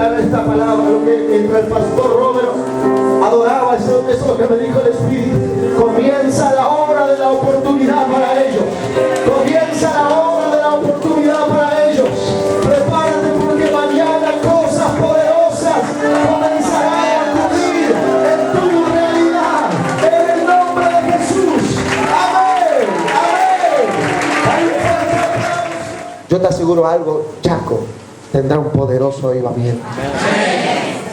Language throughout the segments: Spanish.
declarar esta palabra, lo que mientras el pastor Romero adoraba, eso es lo que me dijo el Espíritu. Comienza la hora de la oportunidad para ellos. Comienza la hora de la oportunidad para ellos. Prepárate porque mañana cosas poderosas comenzarán a ocurrir en tu realidad. En el nombre de Jesús. Amén. Amén. Hay un fuerte aplauso. Yo te aseguro algo, Chaco tendrá un poderoso avivamiento.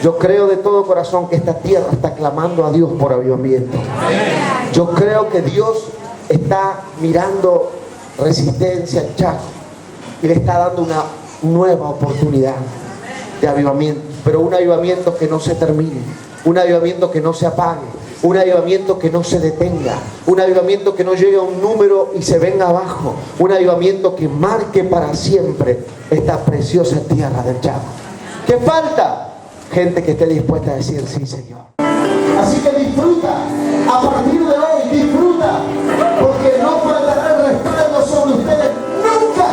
Yo creo de todo corazón que esta tierra está clamando a Dios por avivamiento. Yo creo que Dios está mirando Resistencia Chaco y le está dando una nueva oportunidad de avivamiento, pero un avivamiento que no se termine, un avivamiento que no se apague, un avivamiento que no se detenga, un avivamiento que no llegue a un número y se venga abajo, un avivamiento que marque para siempre esta preciosa tierra del Chaco. ¿Qué falta? Gente que esté dispuesta a decir sí, Señor. Así que disfruta, a partir de hoy disfruta, porque no faltará el respaldo sobre ustedes nunca.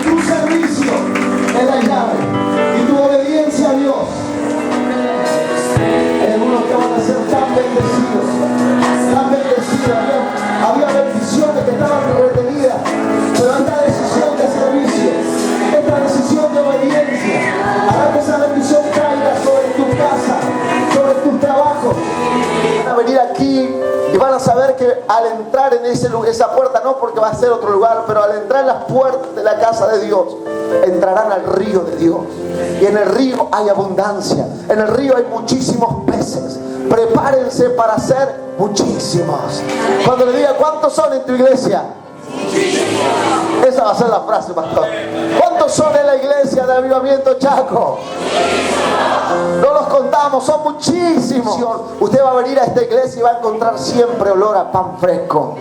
Tu servicio es la llave y tu obediencia a Dios. Hay algunos que van a ser tan bendecidos, tan bendecidos. Había bendiciones que estaban retenidas, pero esta decisión de servicio, esta decisión de obediencia, hará que esa bendición caiga sobre tu casa, sobre tus trabajos. Van a venir aquí y van a saber que al entrar en esa puerta, no porque va a ser otro lugar, pero al entrar en las puertas de la casa de Dios, entrarán al río de Dios. Y en el río hay abundancia, en el río hay muchísimos peces. Prepárense para ser muchísimos. Cuando le diga ¿cuántos son en tu iglesia? Muchísimos. Esa va a ser la frase, pastor. ¿Cuántos son en la iglesia de Avivamiento Chaco? No los contamos, son muchísimos. Usted va a venir a esta iglesia y va a encontrar siempre olor a pan fresco.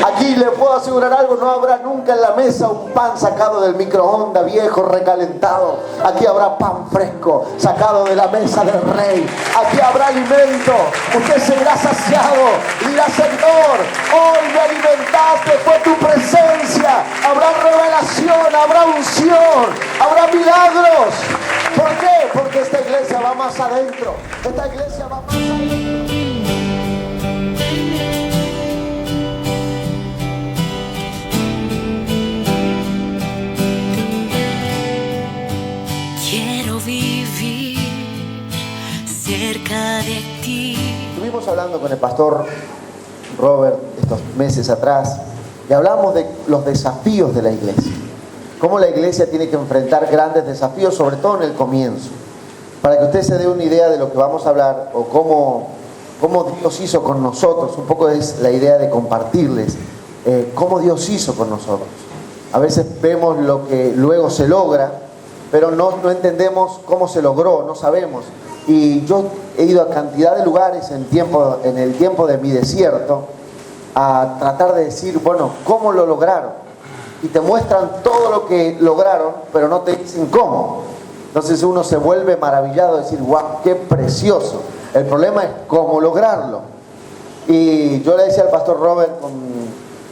Aquí le puedo asegurar algo, no habrá nunca en la mesa un pan sacado del microondas viejo, recalentado. Aquí habrá pan fresco, sacado de la mesa del rey. Aquí habrá alimento. Usted será saciado y dirá: Señor, hoy me alimentaste, fue tu presencia. Habrá revelación, habrá unción, habrá milagros. ¿Por qué? Porque esta iglesia va más adentro. Esta iglesia va más adentro. Quiero vivir cerca de ti. Estuvimos hablando con el pastor Robert estos meses atrás y hablamos de los desafíos de la iglesia. Cómo la iglesia tiene que enfrentar grandes desafíos, sobre todo en el comienzo. Para que usted se dé una idea de lo que vamos a hablar o cómo Dios hizo con nosotros, un poco es la idea de compartirles cómo Dios hizo con nosotros. A veces vemos lo que luego se logra, pero no entendemos cómo se logró, no sabemos. Y yo he ido a cantidad de lugares en el tiempo de mi desierto a tratar de decir, bueno, ¿cómo lo lograron? Y te muestran todo lo que lograron, pero no te dicen cómo. Entonces uno se vuelve maravillado de decir, wow, qué precioso. El problema es cómo lograrlo. Y yo le decía al pastor Robert,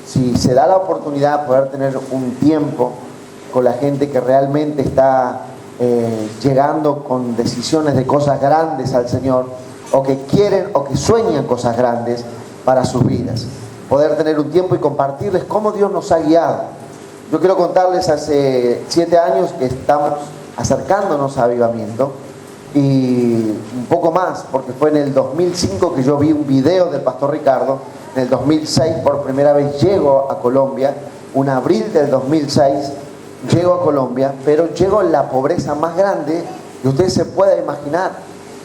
si se da la oportunidad de poder tener un tiempo con la gente que realmente está llegando con decisiones de cosas grandes al Señor, o que quieren o que sueñan cosas grandes para sus vidas, poder tener un tiempo y compartirles cómo Dios nos ha guiado. Yo quiero contarles, hace 7 años que estamos acercándonos a Avivamiento, y un poco más, porque fue en el 2005 que yo vi un video del pastor Ricardo. En el 2006 por primera vez llego a Colombia, un abril del 2006 llego a Colombia, pero llego en la pobreza más grande que usted se pueda imaginar.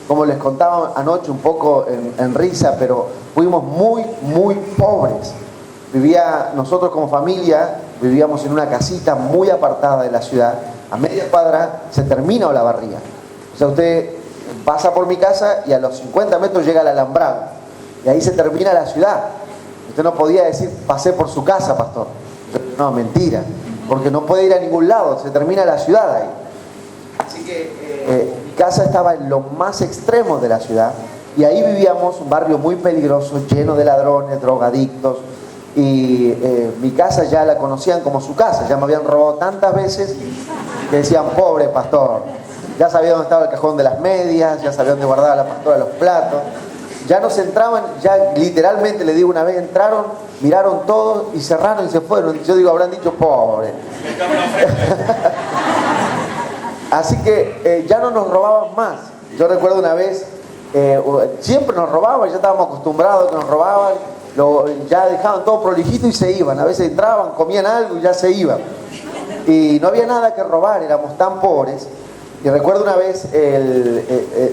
Como les contaba anoche un poco en risa, pero fuimos muy, muy pobres. Nosotros como familia vivíamos en una casita muy apartada de la ciudad. A media cuadra se termina Olavarría. O sea, usted pasa por mi casa y a los 50 metros llega al alambrado. Y ahí se termina la ciudad. Usted no podía decir, pasé por su casa, pastor. No, mentira. Porque no puede ir a ningún lado, se termina la ciudad ahí. Así que casa estaba en lo más extremo de la ciudad y ahí vivíamos, un barrio muy peligroso, lleno de ladrones, drogadictos, y mi casa ya la conocían como su casa, ya me habían robado tantas veces que decían, pobre pastor, ya sabía dónde estaba el cajón de las medias, ya sabía dónde guardaba la pastora los platos, ya nos entraban, ya literalmente le digo una vez, entraron, miraron todo y cerraron y se fueron. Yo digo, habrán dicho, pobre. Así que ya no nos robaban más. Yo recuerdo una vez, siempre nos robaban, ya estábamos acostumbrados a que nos robaban, ya dejaban todo prolijito y se iban. A veces entraban, comían algo y ya se iban. Y no había nada que robar, éramos tan pobres. Y recuerdo una vez,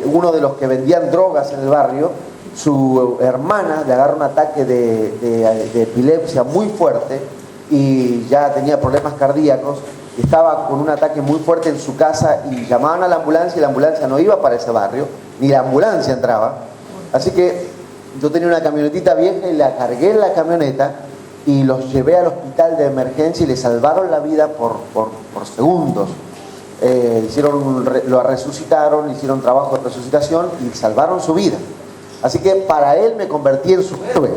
uno de los que vendían drogas en el barrio, su hermana le agarró un ataque de epilepsia muy fuerte y ya tenía problemas cardíacos. Estaba con un ataque muy fuerte en su casa y llamaban a la ambulancia y la ambulancia no iba para ese barrio, ni la ambulancia entraba. Así que yo tenía una camionetita vieja y la cargué en la camioneta y los llevé al hospital de emergencia y le salvaron la vida por segundos. Lo resucitaron, hicieron trabajo de resucitación y salvaron su vida. Así que para él me convertí en su héroe.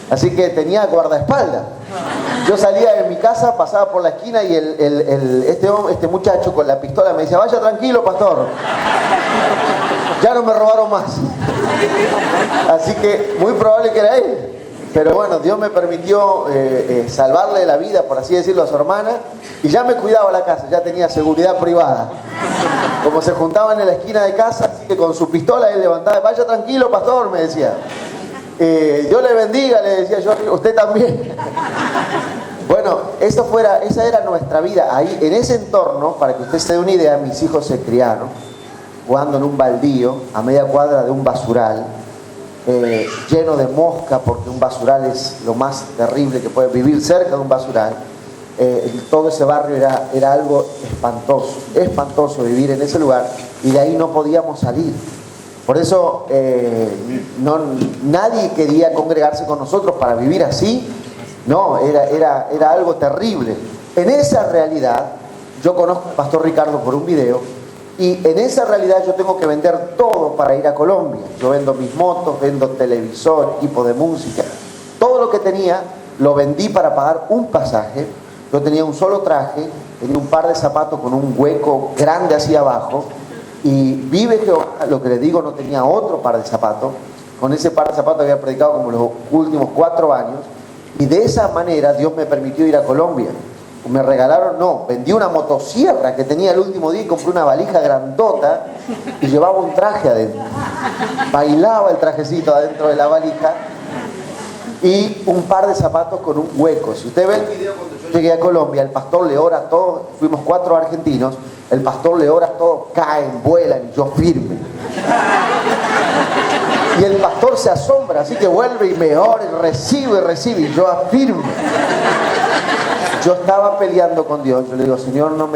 Así que tenía guardaespaldas. Yo salía de mi casa, pasaba por la esquina y este muchacho con la pistola me decía, vaya tranquilo, pastor. Ya no me robaron más. Así que muy probable que era él. Pero bueno, Dios me permitió salvarle la vida, por así decirlo, a su hermana. Y ya me cuidaba la casa, ya tenía seguridad privada. Como se juntaban en la esquina de casa, así que con su pistola él levantaba, vaya tranquilo, pastor, me decía. Dios le bendiga, le decía yo, usted también. Bueno, esa era nuestra vida. Ahí, en ese entorno, para que usted se dé una idea, mis hijos se criaron jugando en un baldío a media cuadra de un basural, lleno de mosca, porque un basural es lo más terrible que puede vivir cerca de un basural. Todo ese barrio era algo espantoso vivir en ese lugar, y de ahí no podíamos salir. Por eso nadie quería congregarse con nosotros para vivir así. No, era algo terrible. En esa realidad, yo conozco al pastor Ricardo por un video, y en esa realidad yo tengo que vender todo para ir a Colombia. Yo vendo mis motos, vendo televisor, equipo de música. Todo lo que tenía lo vendí para pagar un pasaje. Yo tenía un solo traje, tenía un par de zapatos con un hueco grande hacia abajo, y vive Jehová, lo que le digo, no tenía otro par de zapatos. Con ese par de zapatos había predicado como los últimos 4 años, y de esa manera Dios me permitió ir a Colombia. Me regalaron, vendí una motosierra que tenía el último día y compré una valija grandota y llevaba un traje adentro. Bailaba el trajecito adentro de la valija y un par de zapatos con un hueco. Si usted ve el video, cuando yo llegué a Colombia, el pastor le ora a todos, fuimos 4 argentinos, el pastor le ora a todos, caen, vuelan y yo firme. Y el pastor se asombra, así que vuelve y me ora y recibe, y yo afirmo. Yo estaba peleando con Dios, yo le digo, Señor, no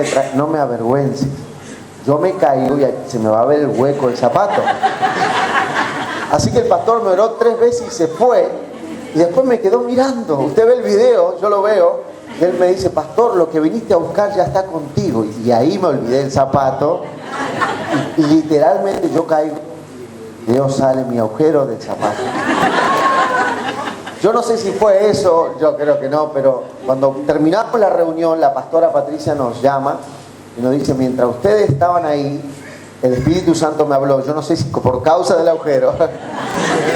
me avergüences. Yo me caigo y se me va a ver el hueco del zapato. Así que el pastor me oró 3 veces y se fue. Y después me quedó mirando. Usted ve el video, yo lo veo. Y él me dice, pastor, lo que viniste a buscar ya está contigo. Y ahí me olvidé el zapato. Y literalmente yo caigo. Dios sale mi agujero del zapato. Yo no sé si fue eso, yo creo que no, pero cuando terminamos la reunión, la pastora Patricia nos llama y nos dice, mientras ustedes estaban ahí, el Espíritu Santo me habló, yo no sé si por causa del agujero,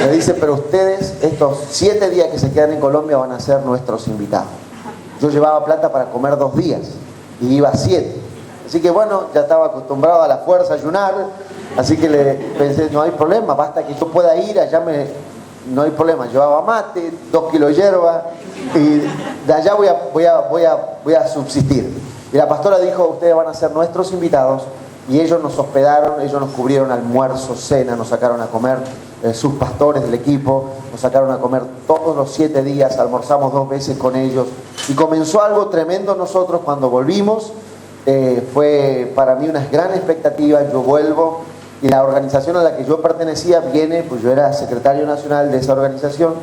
me dice, pero ustedes, estos 7 días que se quedan en Colombia van a ser nuestros invitados. Yo llevaba plata para comer 2 días y iba 7. Así que bueno, ya estaba acostumbrado a la fuerza a ayunar, así que le pensé, no hay problema, basta que yo pueda ir, no hay problema. Llevaba mate, 2 kilos de hierba y de allá voy a subsistir. Y la pastora dijo, ustedes van a ser nuestros invitados, y ellos nos hospedaron, ellos nos cubrieron almuerzo, cena, nos sacaron a comer, sus pastores del equipo nos sacaron a comer todos los 7 días, almorzamos 2 veces con ellos y comenzó algo tremendo. Nosotros cuando volvimos, fue para mí una gran expectativa. Yo vuelvo y la organización a la que yo pertenecía viene, pues yo era secretario nacional de esa organización,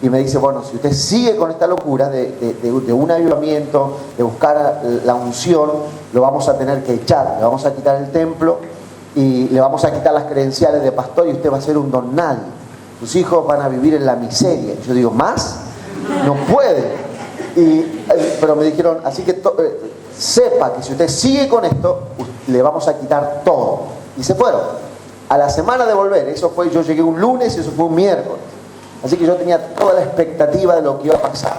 y me dice, bueno, si usted sigue con esta locura de un avivamiento, de buscar la unción, lo vamos a tener que echar, le vamos a quitar el templo y le vamos a quitar las credenciales de pastor y usted va a ser un don nadie. Sus hijos van a vivir en la miseria. Yo digo, ¿más? No puede. Pero me dijeron, así que sepa que si usted sigue con esto, le vamos a quitar todo. Y se fueron. A la semana de volver, yo llegué un lunes y eso fue un miércoles. Así que yo tenía toda la expectativa de lo que iba a pasar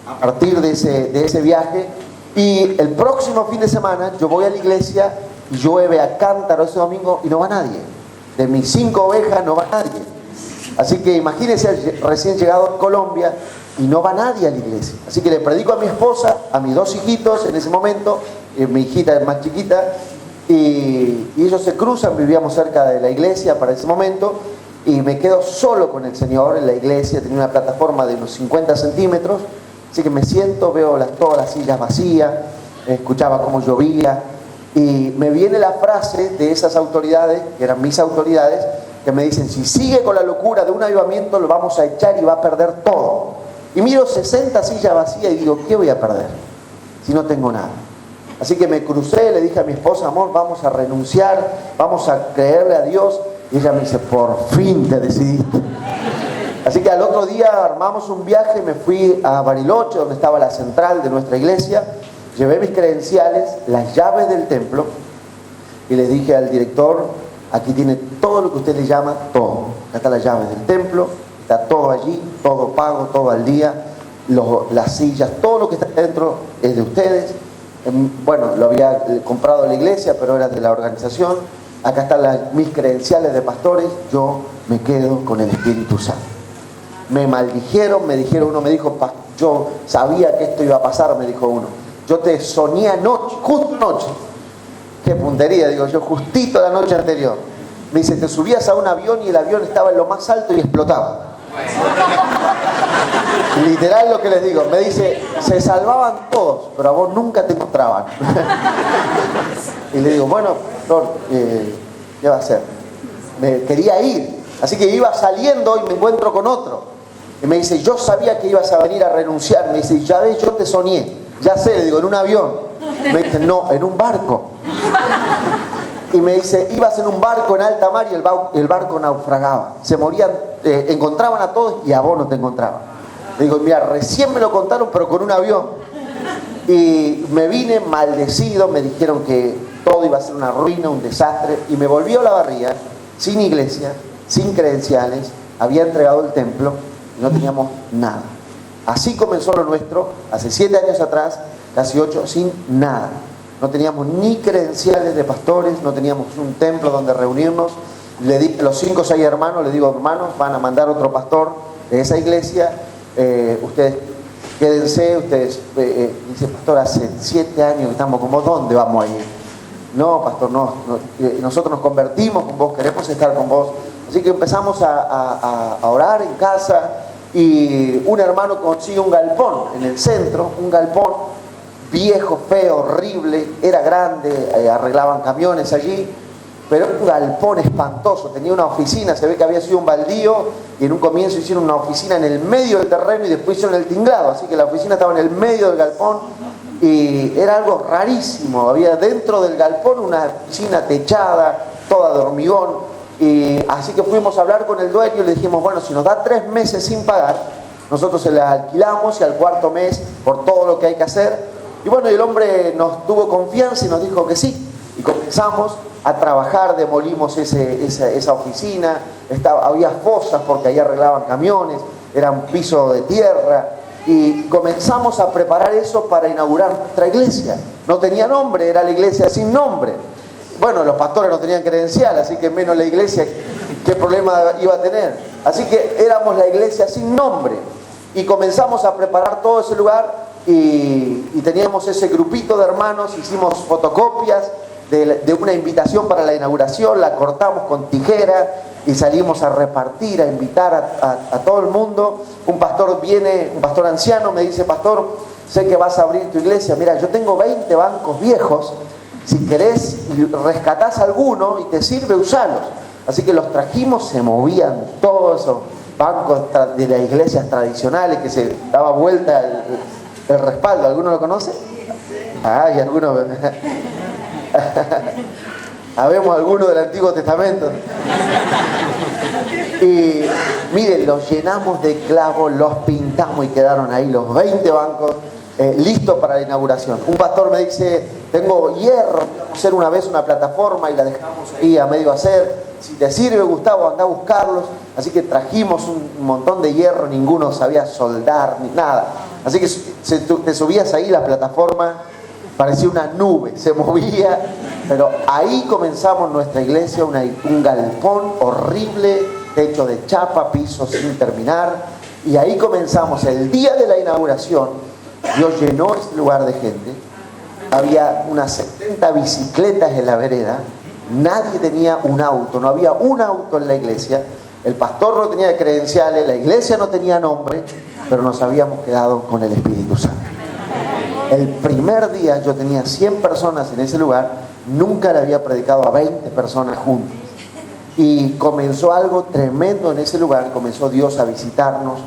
a partir de ese viaje. Y el próximo fin de semana yo voy a la iglesia y llueve a cántaro ese domingo y no va nadie. De mis 5 ovejas no va nadie. Así que imagínense, recién llegado a Colombia y no va nadie a la iglesia. Así que le predico a mi esposa, a mis 2 hijitos en ese momento, mi hijita es más chiquita, y ellos se cruzan, vivíamos cerca de la iglesia para ese momento, y me quedo solo con el Señor en la iglesia. Tenía una plataforma de unos 50 centímetros, así que me siento, veo todas las sillas vacías, escuchaba cómo llovía, y me viene la frase de esas autoridades, que eran mis autoridades, que me dicen, si sigue con la locura de un avivamiento, lo vamos a echar y va a perder todo. Y miro 60 sillas vacías y digo, ¿qué voy a perder si no tengo nada? Así que me crucé, le dije a mi esposa, amor, vamos a renunciar, vamos a creerle a Dios. Y ella me dice, por fin te decidiste. Así que al otro día armamos un viaje, me fui a Bariloche, donde estaba la central de nuestra iglesia, llevé mis credenciales, las llaves del templo, y le dije al director, aquí tiene todo lo que usted le llama, todo. Acá está las llaves del templo, está todo allí, todo pago, todo al día, las sillas, todo lo que está dentro es de ustedes. Bueno, lo había comprado la iglesia, pero era de la organización. Acá están mis credenciales de pastores, yo me quedo con el Espíritu Santo. Me maldijeron, uno me dijo, yo sabía que esto iba a pasar, me dijo uno. Yo te soñé anoche, justo anoche. Qué puntería, digo yo, justito la noche anterior. Me dice, te subías a un avión y el avión estaba en lo más alto y explotaba. Literal lo que les digo, me dice, se salvaban todos, pero a vos nunca te encontraban. Y le digo, bueno, doctor, ¿qué va a hacer? Me quería ir, así que iba saliendo y me encuentro con otro. Y me dice, yo sabía que ibas a venir a renunciar. Me dice, ya ves, yo te soñé. Ya sé, le digo, en un avión. Me dice, no, en un barco. Y me dice, ibas en un barco en alta mar y el barco naufragaba. Se morían, encontraban a todos y a vos no te encontraban. Le digo, mira, recién me lo contaron, pero con un avión. Y me vine maldecido, me dijeron que todo iba a ser una ruina, un desastre. Y me volvió a la barriga, sin iglesia, sin credenciales. Había entregado el templo y no teníamos nada. Así comenzó lo nuestro, hace 7 años atrás, casi 8, sin nada. No teníamos ni credenciales de pastores, no teníamos un templo donde reunirnos. Le di los 5 o 6 hermanos, le digo, hermanos, van a mandar otro pastor de esa iglesia, ustedes quédense, ustedes, dice, pastor, hace 7 años que estamos como, ¿dónde vamos a ir? No, pastor, no, nosotros nos convertimos con vos, queremos estar con vos. Así que empezamos a orar en casa y un hermano consigue un galpón en el centro, un galpón viejo, feo, horrible, era grande, arreglaban camiones allí, pero un galpón espantoso, tenía una oficina, se ve que había sido un baldío y en un comienzo hicieron una oficina en el medio del terreno y después hicieron el tinglado, así que la oficina estaba en el medio del galpón y era algo rarísimo. Había dentro del galpón una oficina techada, toda de hormigón, y así que fuimos a hablar con el dueño y le dijimos, bueno, si nos da 3 meses sin pagar, nosotros se la alquilamos y al 4.º mes, por todo lo que hay que hacer. Y bueno, el hombre nos tuvo confianza y nos dijo que sí. Y comenzamos a trabajar, demolimos esa oficina, había fosas porque ahí arreglaban camiones, era un piso de tierra. Y comenzamos a preparar eso para inaugurar nuestra iglesia. No tenía nombre, era la iglesia sin nombre. Bueno, los pastores no tenían credencial, así que menos la iglesia, ¿qué problema iba a tener? Así que éramos la iglesia sin nombre. Y comenzamos a preparar todo ese lugar. Y teníamos ese grupito de hermanos, hicimos fotocopias de una invitación para la inauguración, la cortamos con tijera y salimos a repartir, a invitar a todo el mundo. Un pastor viene, un pastor anciano, me dice, pastor, sé que vas a abrir tu iglesia, mira, yo tengo 20 bancos viejos, si querés rescatás alguno y te sirve, usalos. Así que los trajimos, se movían todos esos bancos de las iglesias tradicionales que se daba vuelta el respaldo. ¿Alguno lo conoce? Ah, y algunos. Habemos algunos del Antiguo Testamento. Y miren, los llenamos de clavos, los pintamos y quedaron ahí los 20 bancos listos para la inauguración. Un pastor me dice, tengo hierro, vamos a hacer una vez una plataforma y la dejamos ahí a medio hacer. Si te sirve, Gustavo, anda a buscarlos. Así que trajimos un montón de hierro, ninguno sabía soldar ni nada. Así que te subías ahí, la plataforma parecía una nube, se movía. Pero ahí comenzamos nuestra iglesia, un galpón horrible, techo de chapa, piso sin terminar. Y ahí comenzamos. El día de la inauguración, Dios llenó este lugar de gente. Había unas 70 bicicletas en la vereda. Nadie tenía un auto, no había un auto en la iglesia. El pastor no tenía credenciales, la iglesia no tenía nombre, pero nos habíamos quedado con el Espíritu Santo. El primer día yo tenía 100 personas en ese lugar, nunca le había predicado a 20 personas juntas. Y comenzó algo tremendo en ese lugar, comenzó Dios a visitarnos.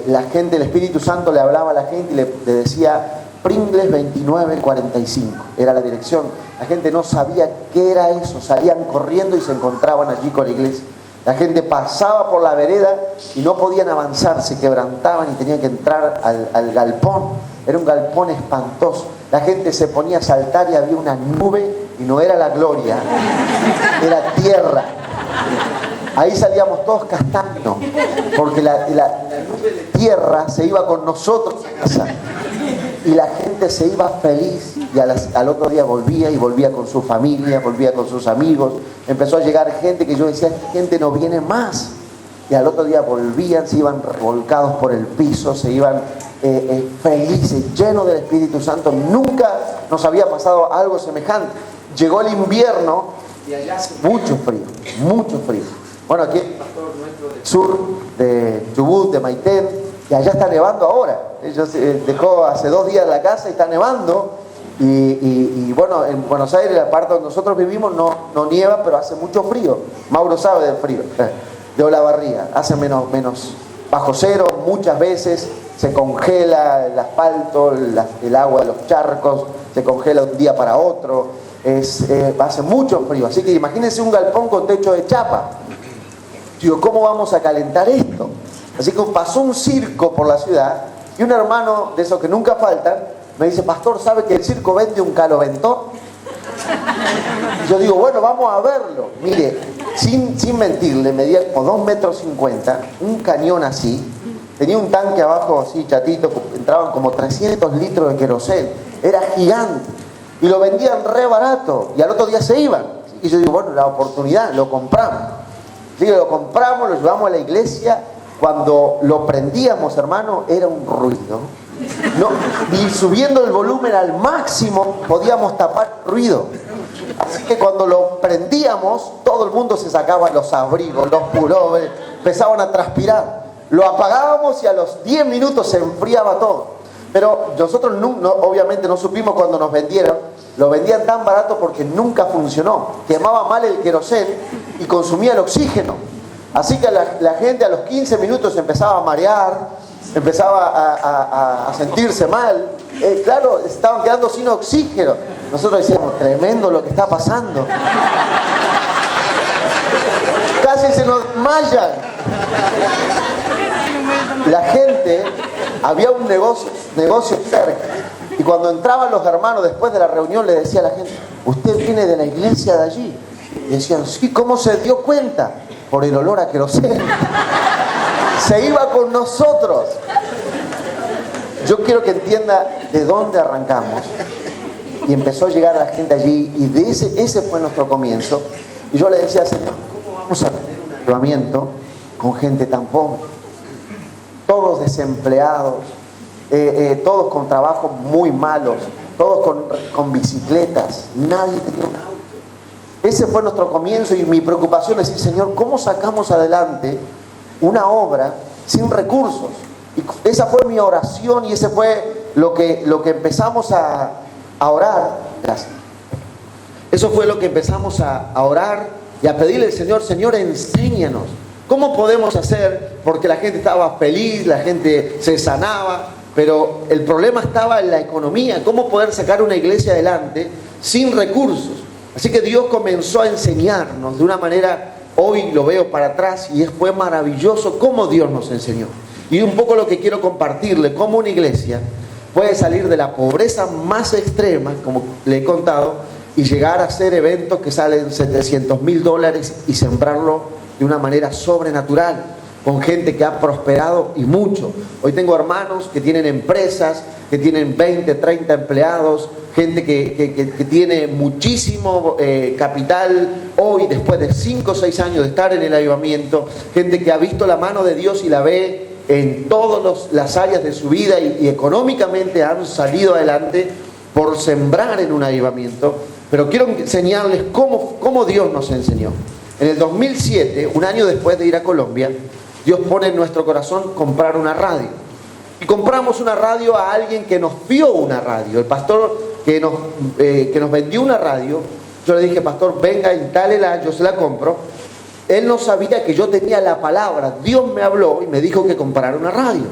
La gente, el Espíritu Santo le hablaba a la gente y le decía Pringles 2945, era la dirección. La gente no sabía qué era eso, salían corriendo y se encontraban allí con la iglesia. La gente pasaba por la vereda y no podían avanzar, se quebrantaban y tenían que entrar al galpón. Era un galpón espantoso. La gente se ponía a saltar y había una nube y no era la gloria, era tierra. Ahí salíamos todos castaños, porque la nube de tierra se iba con nosotros a casa. Y la gente se iba feliz y al otro día volvía con su familia, volvía con sus amigos. Empezó a llegar gente que yo decía, esta gente no viene más. Y al otro día volvían, se iban revolcados por el piso, se iban felices, llenos del Espíritu Santo. Nunca nos había pasado algo semejante. Llegó el invierno y allá hace mucho frío, mucho frío. Bueno, aquí el pastor nuestro del sur, de Chubut, de Maitén, y allá está nevando ahora. Ellos dejó hace 2 días la casa y está nevando. Y bueno, en Buenos Aires, la parte donde nosotros vivimos, no nieva, pero hace mucho frío. Mauro sabe del frío, de Olavarría. Hace menos bajo cero, muchas veces se congela el asfalto, el agua de los charcos, se congela de un día para otro. Hace mucho frío. Así que imagínense un galpón con techo de chapa. Digo, ¿cómo vamos a calentar esto? Así que pasó un circo por la ciudad y un hermano de esos que nunca faltan me dice, pastor, ¿sabe que el circo vende un caloventor? Y yo digo, bueno, vamos a verlo. Mire, sin mentirle, medía como 2,50 metros, un cañón así, tenía un tanque abajo así chatito, entraban como 300 litros de queroseno, era gigante y lo vendían re barato y al otro día se iban. Y yo digo, bueno, la oportunidad, lo compramos. Digo, lo compramos, lo llevamos a la iglesia. Cuando lo prendíamos, hermano, era un ruido. Y subiendo el volumen al máximo, podíamos tapar el ruido. Así que cuando lo prendíamos, todo el mundo se sacaba los abrigos, los pullovers, empezaban a transpirar. Lo apagábamos y a los 10 minutos se enfriaba todo. Pero nosotros obviamente no supimos cuando nos vendieron. Lo vendían tan barato porque nunca funcionó. Quemaba mal el queroseno y consumía el oxígeno. Así que la gente a los 15 minutos empezaba a marear, empezaba a sentirse mal. Claro, estaban quedando sin oxígeno. Nosotros decíamos, tremendo lo que está pasando. Casi se nos desmayan. La gente, había un negocio cerca. Y cuando entraban los hermanos después de la reunión, le decía a la gente, ¿usted viene de la iglesia de allí? Y decían, sí, ¿cómo se dio cuenta? Por el olor a queroseno. Se iba con nosotros. Yo quiero que entienda de dónde arrancamos. Y empezó a llegar la gente allí. Y ese fue nuestro comienzo. Y yo le decía, Señor, ¿cómo vamos a tener un avivamiento con gente tan pobre? Todos desempleados, todos con trabajos muy malos, todos con bicicletas. Nadie tenía un auto. Ese fue nuestro comienzo y mi preocupación es decir, Señor, ¿cómo sacamos adelante una obra sin recursos? Y esa fue mi oración y ese fue lo que empezamos a orar. Gracias. Eso fue lo que empezamos a orar y a pedirle al Señor, Señor, enséñanos. ¿Cómo podemos hacer? Porque la gente estaba feliz, la gente se sanaba, pero el problema estaba en la economía. ¿Cómo poder sacar una iglesia adelante sin recursos? Así que Dios comenzó a enseñarnos de una manera, hoy lo veo para atrás y fue maravilloso cómo Dios nos enseñó. Y un poco lo que quiero compartirle, cómo una iglesia puede salir de la pobreza más extrema, como le he contado, y llegar a hacer eventos que salen $700,000 y sembrarlo de una manera sobrenatural, con gente que ha prosperado y mucho. Hoy tengo hermanos que tienen empresas, que tienen 20, 30 empleados, gente que tiene muchísimo capital hoy, después de 5 o 6 años de estar en el avivamiento, gente que ha visto la mano de Dios y la ve en todas las áreas de su vida y económicamente han salido adelante por sembrar en un avivamiento. Pero quiero enseñarles cómo Dios nos enseñó. En el 2007, un año después de ir a Colombia, Dios pone en nuestro corazón comprar una radio. Y compramos una radio a alguien que nos dio una radio. El pastor que nos vendió una radio, yo le dije, pastor, venga, instálela, yo se la compro. Él no sabía que yo tenía la palabra. Dios me habló y me dijo que comprara una radio.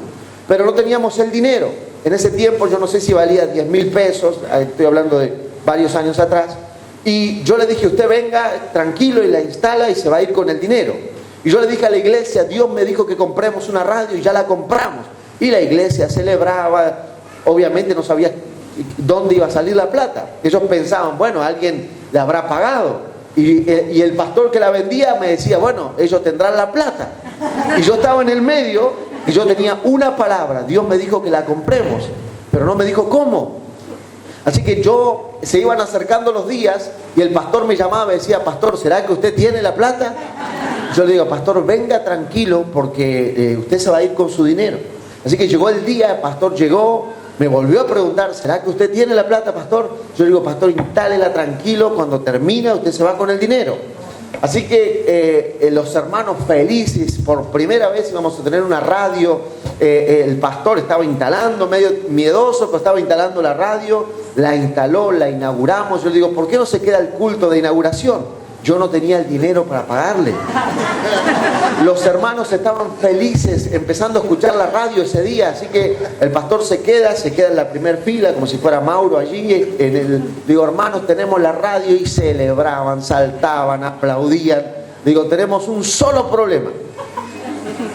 Pero no teníamos el dinero. En ese tiempo yo no sé si valía 10,000 pesos, estoy hablando de varios años atrás. Y yo le dije, usted venga tranquilo y la instala y se va a ir con el dinero. Y yo le dije a la iglesia, Dios me dijo que compremos una radio y ya la compramos. Y la iglesia celebraba, obviamente no sabía dónde iba a salir la plata. Ellos pensaban, bueno, alguien le habrá pagado. Y el pastor que la vendía me decía, bueno, ellos tendrán la plata. Y yo estaba en el medio y yo tenía una palabra. Dios me dijo que la compremos, pero no me dijo cómo. Así que se iban acercando los días y el pastor me llamaba y me decía, pastor, ¿será que usted tiene la plata? Yo le digo, pastor, venga tranquilo porque usted se va a ir con su dinero. Así que llegó el día, el pastor llegó, me volvió a preguntar, ¿será que usted tiene la plata, pastor? Yo le digo, pastor, instálela tranquilo, cuando termina usted se va con el dinero. Así que los hermanos felices, por primera vez íbamos a tener una radio. El pastor estaba instalando, medio miedoso, pero estaba instalando la radio, la instaló, la inauguramos. Yo le digo, ¿por qué no se queda el culto de inauguración? Yo no tenía el dinero para pagarle. Los hermanos estaban felices empezando a escuchar la radio ese día, así que el pastor se queda en la primera fila, como si fuera Mauro allí. Digo, hermanos, tenemos la radio, y celebraban, saltaban, aplaudían. Digo, tenemos un solo problema.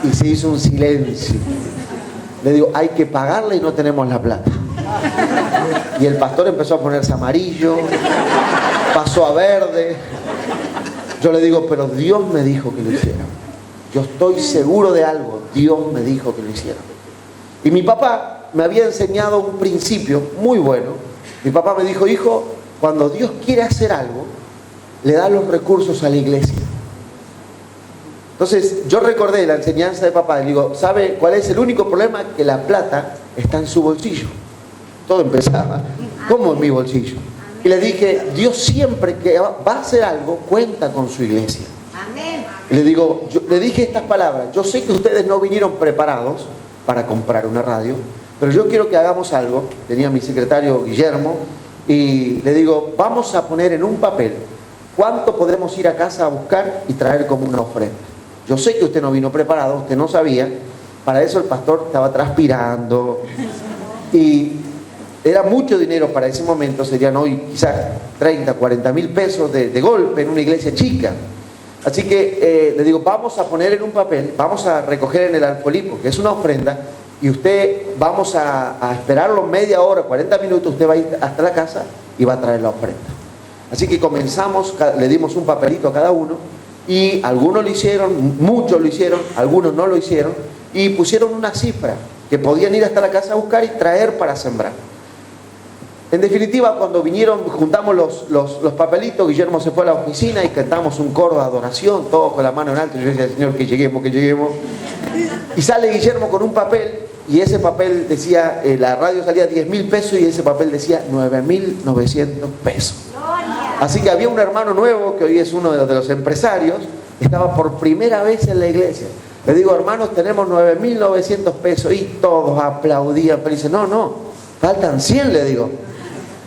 Y se hizo un silencio. Le digo, hay que pagarle y no tenemos la plata. Y el pastor empezó a ponerse amarillo, pasó a verde. Yo le digo, pero Dios me dijo que lo hiciera. Yo estoy seguro de algo. Dios me dijo que lo hiciera. Y mi papá me había enseñado un principio muy bueno. Mi papá me dijo, hijo, cuando Dios quiere hacer algo, le da los recursos a la iglesia. Entonces yo recordé la enseñanza de papá y le digo, ¿sabe cuál es el único problema? Que la plata está en su bolsillo. Todo empezaba, ¿cómo en mi bolsillo? Y le dije, Dios siempre que va a hacer algo, cuenta con su iglesia. Amén. Y le digo, le dije estas palabras, yo sé que ustedes no vinieron preparados para comprar una radio, pero yo quiero que hagamos algo. Tenía mi secretario Guillermo, y le digo, vamos a poner en un papel cuánto podemos ir a casa a buscar y traer como una ofrenda. Yo sé que usted no vino preparado, usted no sabía. Para eso el pastor estaba transpirando. Y era mucho dinero para ese momento, serían hoy quizás 30, 40 mil pesos de golpe en una iglesia chica. Así que le digo, vamos a poner en un papel, vamos a recoger en el alfolí, que es una ofrenda, y usted, vamos a esperarlo media hora, 40 minutos, usted va a ir hasta la casa y va a traer la ofrenda. Así que comenzamos, le dimos un papelito a cada uno, y algunos lo hicieron, muchos lo hicieron, algunos no lo hicieron, y pusieron una cifra que podían ir hasta la casa a buscar y traer para sembrar. En definitiva, cuando vinieron, juntamos los papelitos, Guillermo se fue a la oficina y cantamos un coro de adoración, todos con la mano en alto. Yo decía, Señor, que lleguemos, que lleguemos. Y sale Guillermo con un papel, y ese papel decía, la radio salía 10,000 pesos y ese papel decía 9,900 pesos. Así que había un hermano nuevo, que hoy es uno de los empresarios, estaba por primera vez en la iglesia. Le digo, hermanos, tenemos 9,900 pesos, y todos aplaudían, pero dice, no, faltan 100, le digo.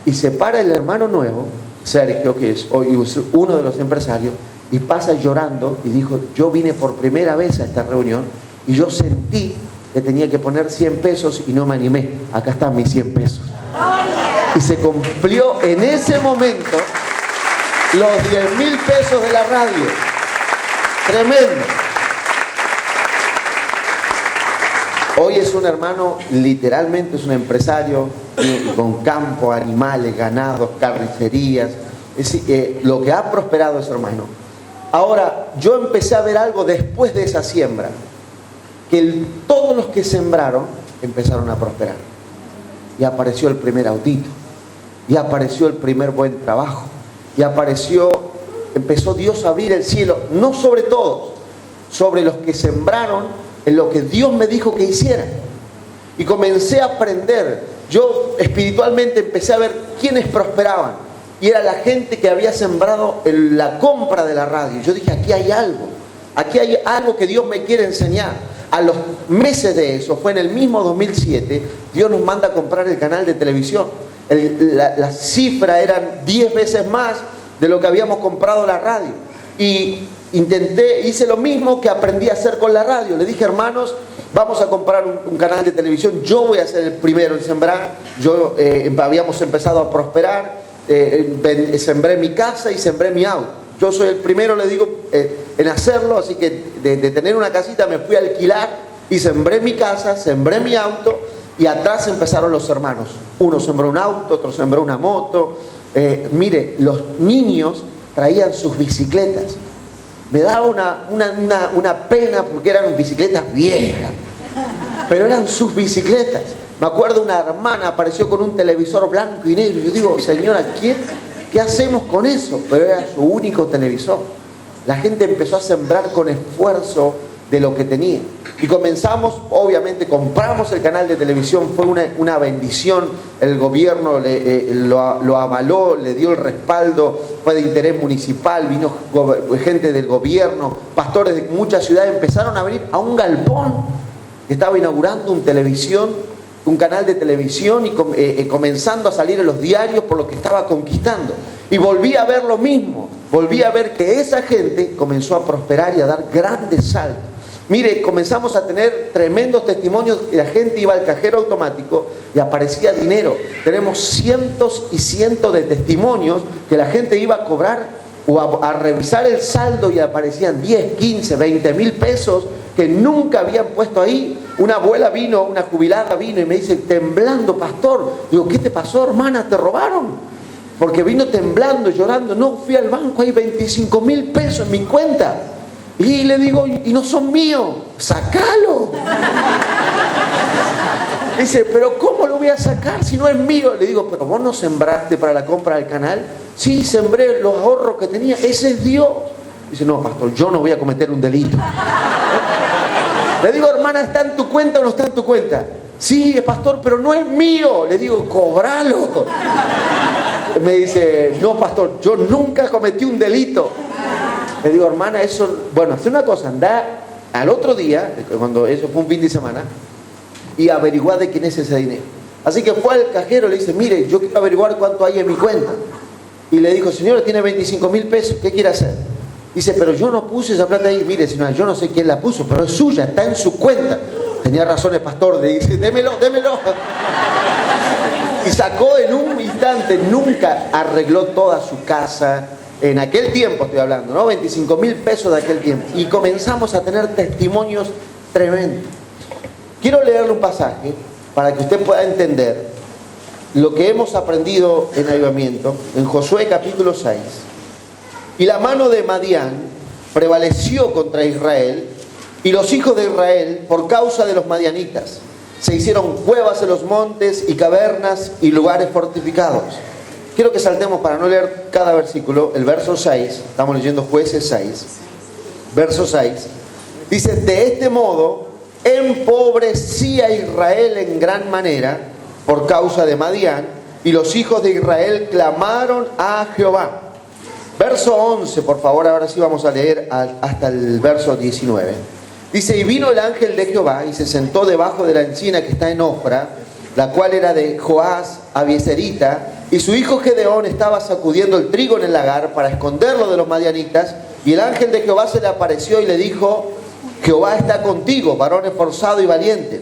Y se para el hermano nuevo, Sergio, que es hoy uno de los empresarios, y pasa llorando y dijo, yo vine por primera vez a esta reunión y yo sentí que tenía que poner 100 pesos y no me animé. Acá están mis 100 pesos. Y se cumplió en ese momento los 10,000 pesos de la radio. Tremendo. Hoy es un hermano, literalmente es un empresario con campo, animales, ganados, carnicerías. Es decir, lo que ha prosperado ese hermano. Ahora, yo empecé a ver algo después de esa siembra, que todos los que sembraron empezaron a prosperar. Y apareció el primer autito, y apareció el primer buen trabajo, y empezó Dios a abrir el cielo, no sobre todos, sobre los que sembraron en lo que Dios me dijo que hicieran. Y comencé a aprender. Yo espiritualmente empecé a ver quiénes prosperaban. Y era la gente que había sembrado en la compra de la radio. Yo dije, aquí hay algo que Dios me quiere enseñar. A los meses de eso, fue en el mismo 2007, Dios nos manda a comprar el canal de televisión. La cifra eran 10 veces más de lo que habíamos comprado la radio. Y hice lo mismo que aprendí a hacer con la radio. Le dije, hermanos, vamos a comprar un canal de televisión. Yo voy a ser el primero en sembrar. Habíamos empezado a prosperar. Sembré mi casa y sembré mi auto. Yo soy el primero, le digo, en hacerlo. Así que de tener una casita me fui a alquilar y sembré mi casa, sembré mi auto. Y atrás empezaron los hermanos. Uno sembró un auto, otro sembró una moto. Mire, los niños traían sus bicicletas. Me daba una pena porque eran bicicletas viejas, pero eran sus bicicletas. Me acuerdo, una hermana apareció con un televisor blanco y negro. Yo digo, señora, ¿qué hacemos con eso? Pero era su único televisor. La gente empezó a sembrar con esfuerzo de lo que tenía. Y comenzamos, obviamente, compramos el canal de televisión. Fue una bendición. El gobierno lo avaló, le dio el respaldo. Fue de interés municipal, vino gente del gobierno, pastores de muchas ciudades. Empezaron a venir a un galpón que estaba inaugurando un canal de televisión, y comenzando a salir en los diarios por lo que estaba conquistando. Y volví a ver lo mismo. Volví a ver que esa gente comenzó a prosperar y a dar grandes saltos. Mire, comenzamos a tener tremendos testimonios. La gente iba al cajero automático y aparecía dinero. Tenemos cientos y cientos de testimonios que la gente iba a cobrar o a revisar el saldo y aparecían 10, 15, 20,000 pesos que nunca habían puesto ahí. Una abuela vino, una jubilada vino y me dice, temblando, pastor. Digo, ¿qué te pasó, hermana? ¿Te robaron? Porque vino temblando, llorando. No, fui al banco, hay 25,000 pesos en mi cuenta. Y le digo, y no son míos, ¡sácalo! Dice, pero ¿cómo lo voy a sacar si no es mío? Le digo, pero vos no sembraste para la compra del canal. Sí, sembré los ahorros que tenía, ese es Dios. Dice, no, pastor, yo no voy a cometer un delito. Le digo, hermana, ¿está en tu cuenta o no está en tu cuenta? Sí, pastor, pero no es mío. Le digo, cobralo. Me dice, no, pastor, yo nunca cometí un delito. Le digo, hermana, eso... Bueno, hace una cosa, anda al otro día, cuando eso fue un fin de semana, y averiguar de quién es ese dinero. Así que fue al cajero y le dice, mire, yo quiero averiguar cuánto hay en mi cuenta. Y le dijo, señora, tiene 25,000 pesos, ¿qué quiere hacer? Dice, pero yo no puse esa plata ahí. Mire, señora, yo no sé quién la puso, pero es suya, está en su cuenta. Tenía razón el pastor, le dice, démelo. Y sacó en un instante, nunca arregló toda su casa. En aquel tiempo estoy hablando, ¿no? 25,000 pesos de aquel tiempo. Y comenzamos a tener testimonios tremendos. Quiero leerle un pasaje para que usted pueda entender lo que hemos aprendido en Avivamiento, en Josué capítulo 6. Y la mano de Madián prevaleció contra Israel, y los hijos de Israel, por causa de los madianitas, se hicieron cuevas en los montes y cavernas y lugares fortificados. Quiero que saltemos para no leer cada versículo. El verso 6, estamos leyendo Jueces 6, verso 6, dice, de este modo empobrecía Israel en gran manera por causa de Madián, y los hijos de Israel clamaron a Jehová. Verso 11, por favor, ahora sí vamos a leer hasta el verso 19. Dice, y vino el ángel de Jehová y se sentó debajo de la encina que está en Ofra, la cual era de Joás Abieserita, y su hijo Gedeón estaba sacudiendo el trigo en el lagar para esconderlo de los madianitas, y el ángel de Jehová se le apareció y le dijo, Jehová está contigo, varón esforzado y valiente.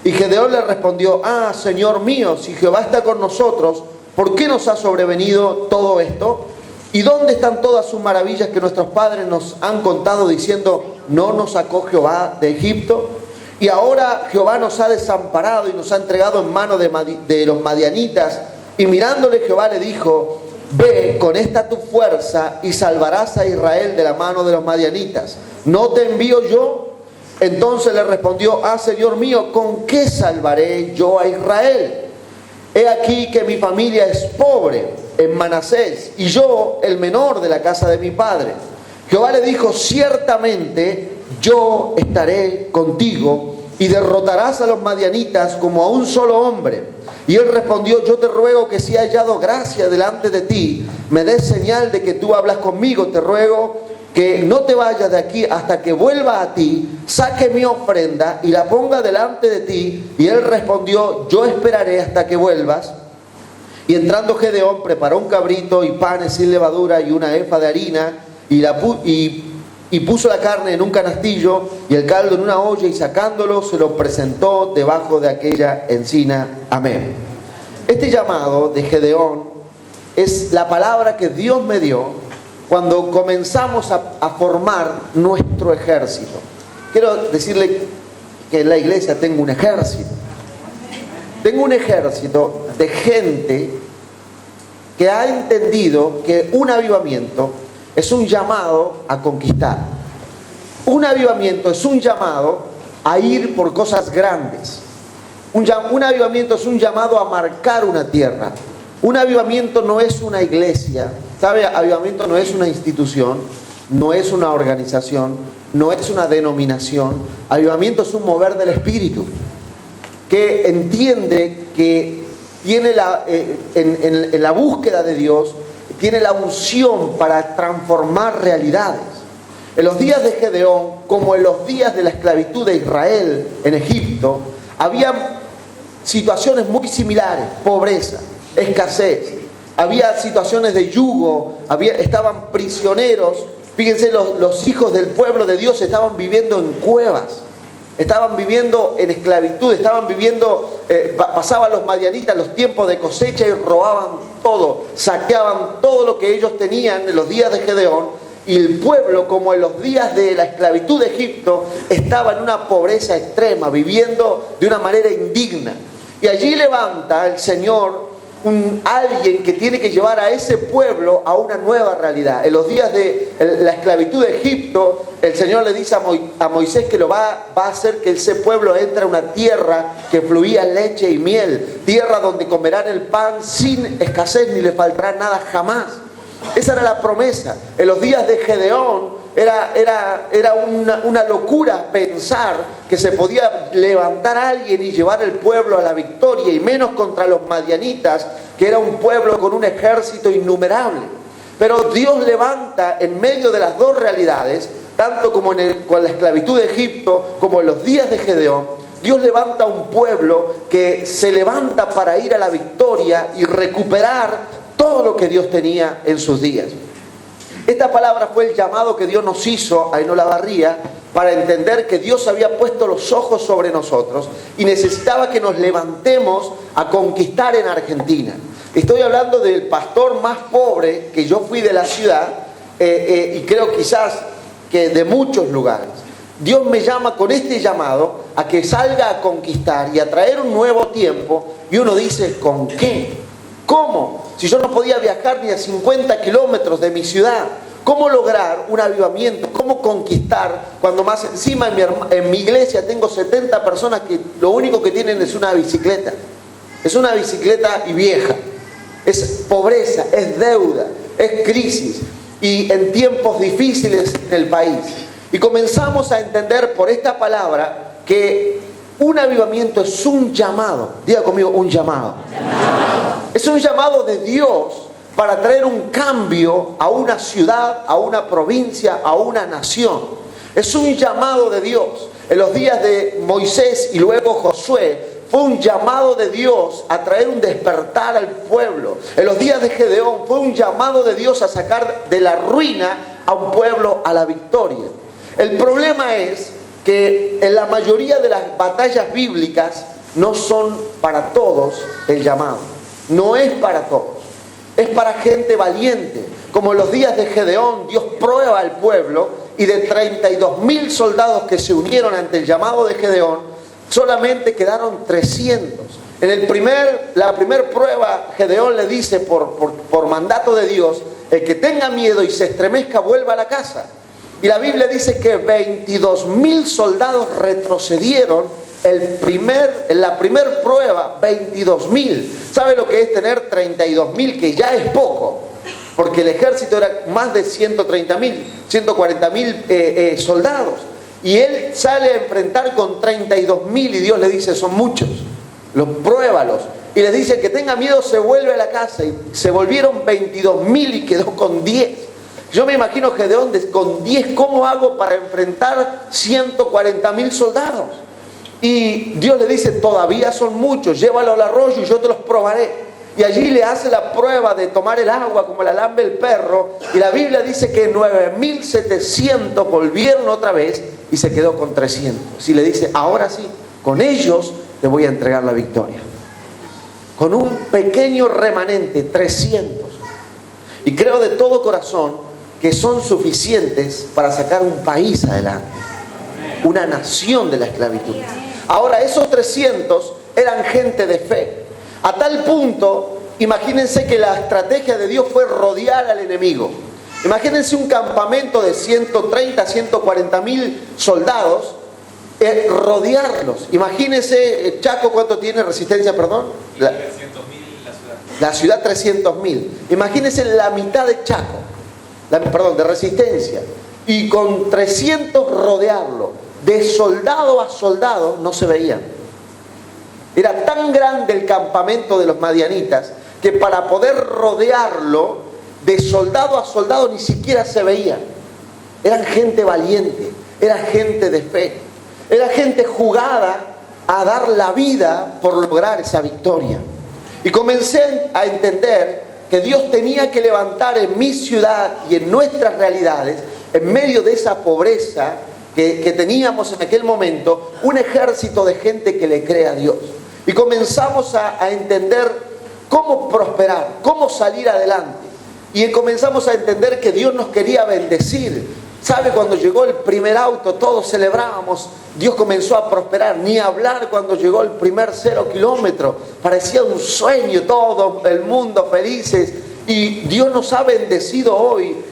Y Gedeón le respondió, Señor mío, si Jehová está con nosotros, ¿por qué nos ha sobrevenido todo esto? ¿Y dónde están todas sus maravillas que nuestros padres nos han contado diciendo, no nos sacó Jehová de Egipto? Y ahora Jehová nos ha desamparado y nos ha entregado en mano de los madianitas. Y mirándole Jehová le dijo, ve con esta tu fuerza y salvarás a Israel de la mano de los madianitas. ¿No te envío yo? Entonces le respondió, Señor mío, ¿con qué salvaré yo a Israel? He aquí que mi familia es pobre en Manasés, y yo el menor de la casa de mi padre. Jehová le dijo, ciertamente yo estaré contigo, y derrotarás a los madianitas como a un solo hombre. Y él respondió, yo te ruego que si he hallado gracia delante de ti, me des señal de que tú hablas conmigo. Te ruego que no te vayas de aquí hasta que vuelva a ti, saque mi ofrenda y la ponga delante de ti. Y él respondió, yo esperaré hasta que vuelvas. Y entrando Gedeón preparó un cabrito y panes sin levadura y una efa de harina y puso la carne en un canastillo y el caldo en una olla, y sacándolo se lo presentó debajo de aquella encina. Amén. Este llamado de Gedeón es la palabra que Dios me dio cuando comenzamos a formar nuestro ejército. Quiero decirle que en la iglesia tengo un ejército. Tengo un ejército de gente que ha entendido que un avivamiento es un llamado a conquistar. Un avivamiento es un llamado a ir por cosas grandes. Un avivamiento es un llamado a marcar una tierra. Un avivamiento no es una iglesia. ¿Sabe? Avivamiento no es una institución, no es una organización, no es una denominación. Avivamiento es un mover del Espíritu que entiende que tiene en la búsqueda de Dios, tiene la unción para transformar realidades. En los días de Gedeón, como en los días de la esclavitud de Israel en Egipto, había situaciones muy similares: pobreza, escasez, había situaciones de yugo, estaban prisioneros. Fíjense, los hijos del pueblo de Dios estaban viviendo en cuevas, estaban viviendo en esclavitud, pasaban los madianitas los tiempos de cosecha y robaban todo, saqueaban todo lo que ellos tenían en los días de Gedeón. Y el pueblo, como en los días de la esclavitud de Egipto, estaba en una pobreza extrema, viviendo de una manera indigna. Y allí levanta el Señor alguien que tiene que llevar a ese pueblo a una nueva realidad. En los días de la esclavitud de Egipto, el Señor le dice a Moisés que va a hacer que ese pueblo entre a una tierra que fluía leche y miel, tierra donde comerán el pan sin escasez ni le faltará nada jamás. Esa era la promesa. En los días de Gedeón era una locura pensar que se podía levantar a alguien y llevar el pueblo a la victoria, y menos contra los madianitas, que era un pueblo con un ejército innumerable. Pero Dios levanta en medio de las dos realidades, tanto como con la esclavitud de Egipto como en los días de Gedeón, Dios levanta un pueblo que se levanta para ir a la victoria y recuperar todo lo que Dios tenía en sus días. Esta palabra fue el llamado que Dios nos hizo a Olavarría para entender que Dios había puesto los ojos sobre nosotros y necesitaba que nos levantemos a conquistar en Argentina. Estoy hablando del pastor más pobre que yo fui de la ciudad, y creo quizás que de muchos lugares. Dios me llama con este llamado a que salga a conquistar y a traer un nuevo tiempo, y uno dice, ¿con qué? ¿Cómo? Si yo no podía viajar ni a 50 kilómetros de mi ciudad, ¿cómo lograr un avivamiento? ¿Cómo conquistar? Cuando más encima en mi iglesia tengo 70 personas que lo único que tienen es una bicicleta. Es una bicicleta y vieja. Es pobreza, es deuda, es crisis. Y en tiempos difíciles en el país. Y comenzamos a entender por esta palabra que un avivamiento es un llamado. Diga conmigo, un llamado. Es un llamado de Dios para traer un cambio a una ciudad, a una provincia, a una nación. Es un llamado de Dios. En los días de Moisés y luego Josué, fue un llamado de Dios a traer un despertar al pueblo. En los días de Gedeón fue un llamado de Dios a sacar de la ruina a un pueblo a la victoria. El problema es que en la mayoría de las batallas bíblicas no son para todos el llamado. No es para todos. Es para gente valiente, como en los días de Gedeón, Dios prueba al pueblo y de 32.000 soldados que se unieron ante el llamado de Gedeón, solamente quedaron 300. La primer prueba, Gedeón le dice por mandato de Dios, el que tenga miedo y se estremezca vuelva a la casa. Y la Biblia dice que 22.000 soldados retrocedieron en la primer prueba, 22.000. ¿Sabe lo que es tener 32.000? Que ya es poco, porque el ejército era más de 130.000, 140.000 soldados. Y él sale a enfrentar con 32.000 y Dios le dice, son muchos, pruébalos. Y les dice que tenga miedo, se vuelve a la casa. Y se volvieron 22.000 y quedó con 10. Yo me imagino Gedeón con 10, ¿cómo hago para enfrentar 140.000 soldados? Y Dios le dice, todavía son muchos, llévalo al arroyo y yo te los probaré. Y allí le hace la prueba de tomar el agua como la lambe el perro. Y la Biblia dice que 9.700 volvieron otra vez y se quedó con 300. Y le dice, ahora sí, con ellos te voy a entregar la victoria. Con un pequeño remanente, 300. Y creo de todo corazón que son suficientes para sacar un país adelante, una nación de la esclavitud. Ahora, esos 300 eran gente de fe, a tal punto, imagínense que la estrategia de Dios fue rodear al enemigo. Imagínense un campamento de 130, 140.000 soldados, rodearlos. Imagínense, Chaco, ¿cuánto tiene resistencia, perdón? 300.000 la ciudad 300.000. Imagínense la mitad de Chaco, de resistencia, y con 300 rodearlo, de soldado a soldado no se veían. Era tan grande el campamento de los madianitas que para poder rodearlo de soldado a soldado ni siquiera se veían. Eran gente valiente, era gente de fe, era gente jugada a dar la vida por lograr esa victoria. Y comencé a entender que Dios tenía que levantar en mi ciudad y en nuestras realidades, en medio de esa pobreza que teníamos en aquel momento, un ejército de gente que le cree a Dios. Y comenzamos a entender cómo prosperar, cómo salir adelante. Y comenzamos a entender que Dios nos quería bendecir. ¿Sabe? Cuando llegó el primer auto, todos celebrábamos. Dios comenzó a prosperar. Ni hablar cuando llegó el primer 0 kilómetro. Parecía un sueño, todo el mundo felices. Y Dios nos ha bendecido hoy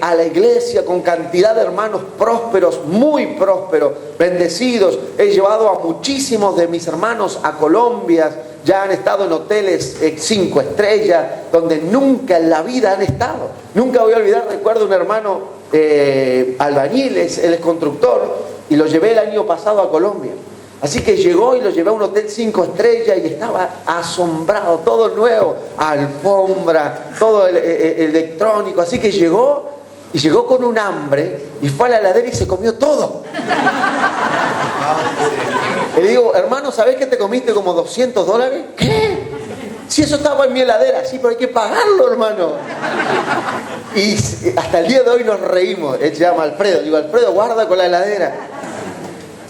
a la iglesia con cantidad de hermanos prósperos, muy prósperos, bendecidos. He llevado a muchísimos de mis hermanos a Colombia. Ya han estado en hoteles 5 estrellas, donde nunca en la vida han estado. Nunca voy a olvidar, recuerdo un hermano albañil, él es constructor, y lo llevé el año pasado a Colombia. Así que llegó y lo llevé a un hotel 5 estrellas y estaba asombrado, todo nuevo, alfombra, todo el electrónico. Así que llegó con un hambre y fue a la heladera y se comió todo. Y le digo, hermano, ¿sabés que te comiste como $200? ¿Qué? Si eso estaba en mi heladera. Sí, pero hay que pagarlo, hermano. Y hasta el día de hoy nos reímos. Él se llama Alfredo. Digo, Alfredo, guarda con la heladera.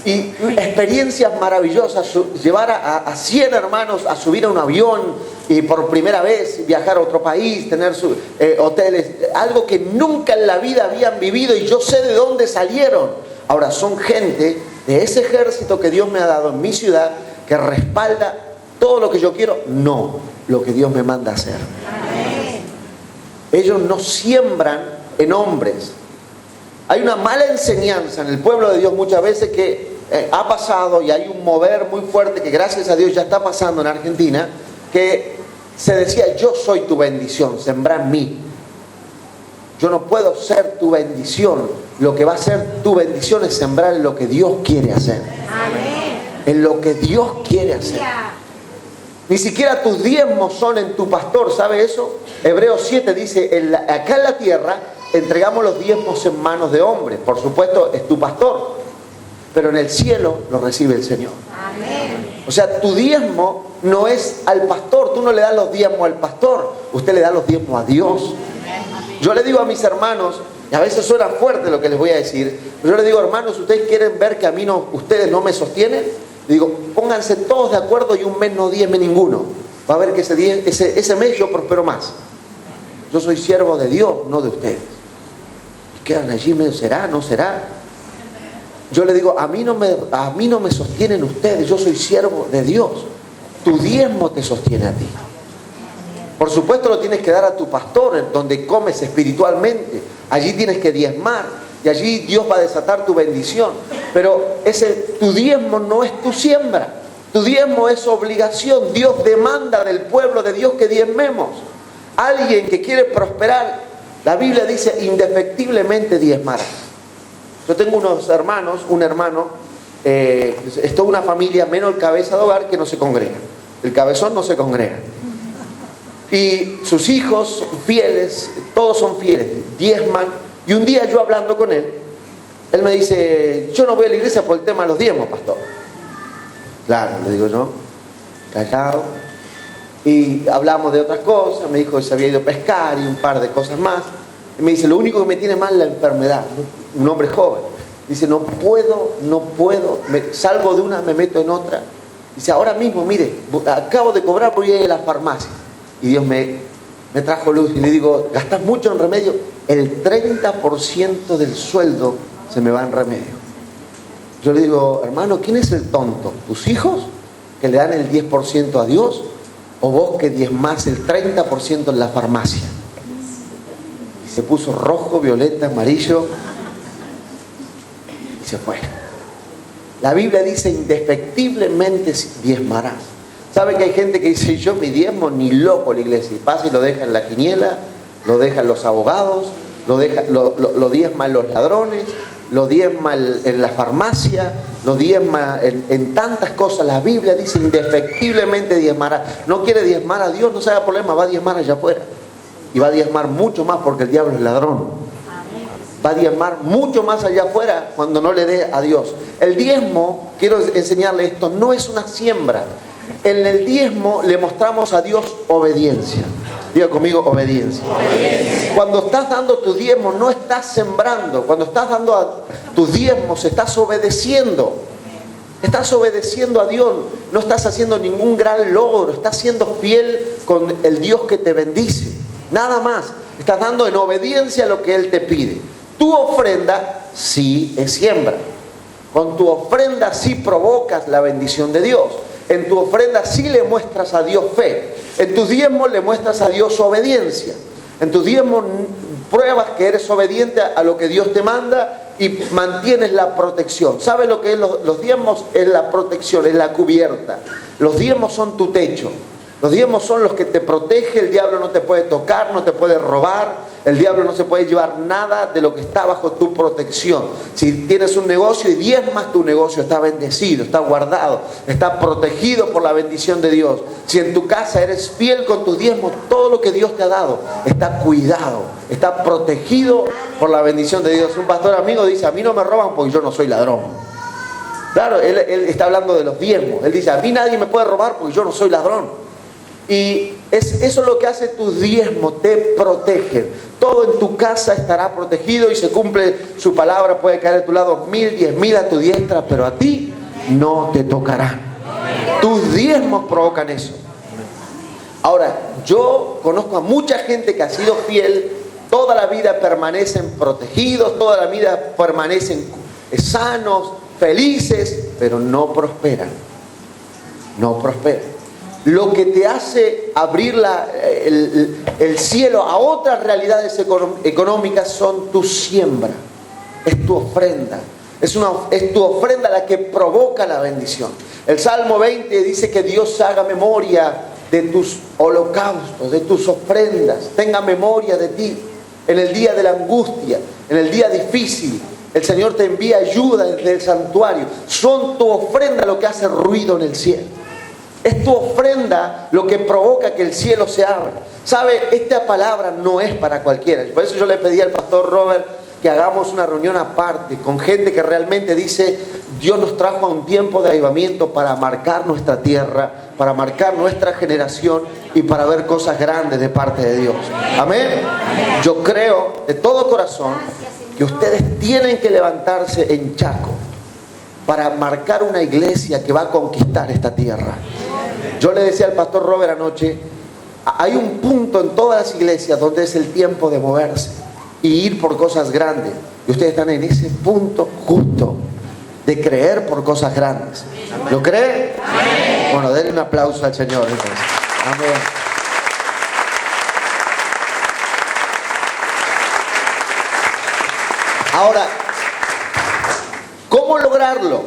Y experiencias maravillosas, llevar a 100 hermanos a subir a un avión y por primera vez viajar a otro país, tener sus hoteles, algo que nunca en la vida habían vivido, y yo sé de dónde salieron. Ahora son gente de ese ejército que Dios me ha dado en mi ciudad, que respalda todo lo que yo quiero, no lo que Dios me manda a hacer. Amén. Ellos no siembran en hombres. Hay una mala enseñanza en el pueblo de Dios muchas veces que ha pasado, y hay un mover muy fuerte que gracias a Dios ya está pasando en Argentina, que se decía, yo soy tu bendición, sembrá en mí. Yo no puedo ser tu bendición. Lo que va a ser tu bendición es sembrar en lo que Dios quiere hacer. Amén. En lo que Dios quiere hacer. Ni siquiera tus diezmos son en tu pastor, ¿sabe eso? Hebreos 7 dice, acá en la tierra entregamos los diezmos en manos de hombres. Por supuesto, es tu pastor. Pero en el cielo lo recibe el Señor. Amén. O sea, tu diezmo no es al pastor. Tú no le das los diezmos al pastor. Usted le da los diezmos a Dios. Yo le digo a mis hermanos, y a veces suena fuerte lo que les voy a decir, pero yo les digo, hermanos, ¿ustedes quieren ver que a mí ustedes no me sostienen? Le digo, pónganse todos de acuerdo y un mes no diezme ninguno. Va a ver que ese mes yo prospero más. Yo soy siervo de Dios, no de ustedes. Y quedan allí medio, ¿será? ¿No será? Yo le digo, a mí no me sostienen ustedes, yo soy siervo de Dios. Tu diezmo te sostiene a ti. Por supuesto lo tienes que dar a tu pastor, donde comes espiritualmente. Allí tienes que diezmar y allí Dios va a desatar tu bendición. Pero tu diezmo no es tu siembra. Tu diezmo es obligación. Dios demanda del pueblo de Dios que diezmemos. Alguien que quiere prosperar, la Biblia dice, indefectiblemente diezmará. Yo tengo un hermano, es toda una familia, menos el cabeza de hogar, que no se congrega. El cabezón no se congrega. Y sus hijos fieles, todos son fieles, diezman. Y un día yo hablando con él me dice, yo no voy a la iglesia por el tema de los diezmos, pastor. Claro, le digo yo, callado. Y hablamos de otras cosas, me dijo que se había ido a pescar y un par de cosas más. Y me dice, lo único que me tiene mal es la enfermedad. Un hombre joven. Dice, no puedo, salgo de una, me meto en otra. Dice, ahora mismo, mire, acabo de cobrar, voy a ir a la farmacia. Y Dios me trajo luz. Y le digo, ¿gastas mucho en remedio? El 30% del sueldo se me va en remedio. Yo le digo, hermano, ¿quién es el tonto? ¿Tus hijos que le dan el 10% a Dios? ¿O vos que diezmás el 30% en la farmacia? Y se puso rojo, violeta, amarillo y se fue. La Biblia dice, indefectiblemente diezmarás. ¿Sabe que hay gente que dice, yo mi diezmo ni loco la iglesia? Y pasa y lo deja en la quiniela, lo dejan los abogados, lo diezman los ladrones, lo diezma en la farmacia, lo diezma en tantas cosas. La Biblia dice, indefectiblemente diezmará. No quiere diezmar a Dios, no se haga problema, va a diezmar allá afuera. Y va a diezmar mucho más porque el diablo es ladrón. Va a diezmar mucho más allá afuera cuando no le dé a Dios. El diezmo, quiero enseñarle esto, no es una siembra. En el diezmo le mostramos a Dios obediencia. Diga conmigo, obediencia. Cuando estás dando tu diezmo, no estás sembrando. Cuando estás dando tus diezmos, estás obedeciendo. Estás obedeciendo a Dios. No estás haciendo ningún gran logro. Estás siendo fiel con el Dios que te bendice. Nada más. Estás dando en obediencia a lo que Él te pide. Tu ofrenda sí es siembra. Con tu ofrenda sí provocas la bendición de Dios. En tu ofrenda sí le muestras a Dios fe. En tus diezmos le muestras a Dios obediencia. En tus diezmos pruebas que eres obediente a lo que Dios te manda y mantienes la protección. ¿Sabes lo que es los diezmos? Es la protección, es la cubierta. Los diezmos son tu techo. Los diezmos son los que te protegen. El diablo no te puede tocar, no te puede robar. El diablo no se puede llevar nada de lo que está bajo tu protección. Si tienes un negocio y diezmas, tu negocio está bendecido, está guardado, está protegido por la bendición de Dios. Si en tu casa eres fiel con tus diezmos, todo lo que Dios te ha dado está cuidado, está protegido por la bendición de Dios. Un pastor amigo dice, a mí no me roban porque yo no soy ladrón. Claro, él está hablando de los diezmos. Él dice, a mí nadie me puede robar porque yo no soy ladrón. Y eso es lo que hace tus diezmos, te protegen. Todo en tu casa estará protegido y se cumple su palabra. Puede caer a tu lado 1000, 10.000 a tu diestra, pero a ti no te tocarán. Tus diezmos provocan eso. Ahora, yo conozco a mucha gente que ha sido fiel, toda la vida permanecen protegidos, toda la vida permanecen sanos, felices, pero no prosperan. No prosperan. Lo que te hace abrir el cielo a otras realidades económicas son tu siembra, es tu ofrenda. Es tu ofrenda la que provoca la bendición. El Salmo 20 dice que Dios haga memoria de tus holocaustos, de tus ofrendas. Tenga memoria de ti en el día de la angustia, en el día difícil. El Señor te envía ayuda desde el santuario. Son tu ofrenda lo que hace ruido en el cielo. Es tu ofrenda lo que provoca que el cielo se abra. ¿Sabe? Esta palabra no es para cualquiera. Por eso yo le pedí al pastor Robert que hagamos una reunión aparte con gente que realmente dice, Dios nos trajo a un tiempo de avivamiento para marcar nuestra tierra, para marcar nuestra generación y para ver cosas grandes de parte de Dios. Amén. Yo creo de todo corazón que ustedes tienen que levantarse en Chaco para marcar una iglesia que va a conquistar esta tierra. Yo le decía al pastor Robert anoche, Hay un punto en todas las iglesias donde es el tiempo de moverse y ir por cosas grandes. Y ustedes están en ese punto justo de creer por cosas grandes. ¿Lo cree? Amén. Bueno, denle un aplauso al Señor entonces. Amén. Ahora, ¿cómo lograrlo?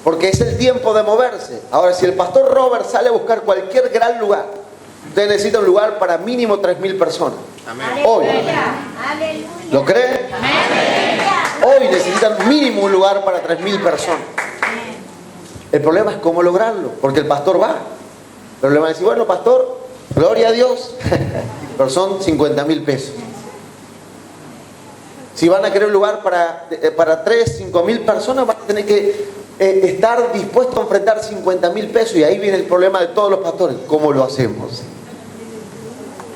Porque es el tiempo de moverse. Ahora, si el pastor Robert sale a buscar cualquier gran lugar, usted necesita un lugar para mínimo 3.000 personas. Amén. Hoy. ¿Lo cree? Amén. Hoy necesitan mínimo un lugar para 3.000 personas. El problema es cómo lograrlo, porque el pastor va. Pero le van a decir, bueno, pastor, gloria a Dios, pero son 50.000 pesos. Si van a querer un lugar para 3, 5.000 personas, van a tener que estar dispuestos a enfrentar 50.000 pesos. Y ahí viene el problema de todos los pastores. ¿Cómo lo hacemos?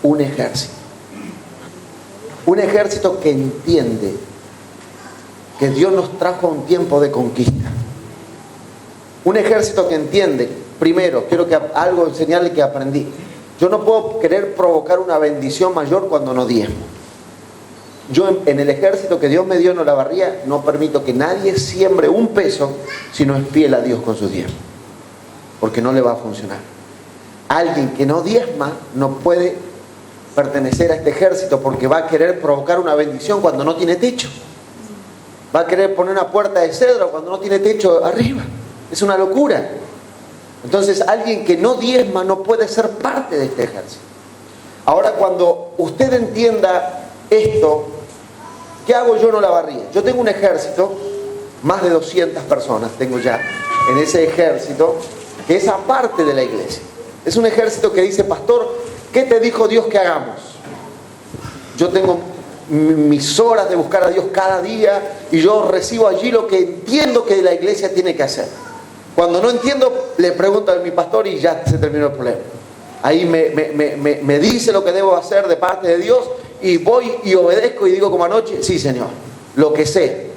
Un ejército. Un ejército que entiende que Dios nos trajo a un tiempo de conquista. Un ejército que entiende, primero, quiero algo enseñarle que aprendí. Yo no puedo querer provocar una bendición mayor cuando no diezmo. Yo en el ejército que Dios me dio en Olavarría no permito que nadie siembre un peso si no es fiel a Dios con sus diezmos, porque no le va a funcionar. Alguien que no diezma no puede pertenecer a este ejército, porque va a querer provocar una bendición cuando no tiene techo. Va a querer poner una puerta de cedro cuando no tiene techo arriba. Es una locura. Entonces alguien que no diezma no puede ser parte de este ejército. Ahora, cuando usted entienda esto, ¿qué hago yo en Olavarría? Yo tengo un ejército, más de 200 personas tengo ya en ese ejército, que es aparte de la iglesia. Es un ejército que dice, pastor, ¿qué te dijo Dios que hagamos? Yo tengo mis horas de buscar a Dios cada día y yo recibo allí lo que entiendo que la iglesia tiene que hacer. Cuando no entiendo, le pregunto a mi pastor y ya se terminó el problema. Ahí me dice lo que debo hacer de parte de Dios y voy y obedezco y digo como anoche, sí Señor, lo que sé.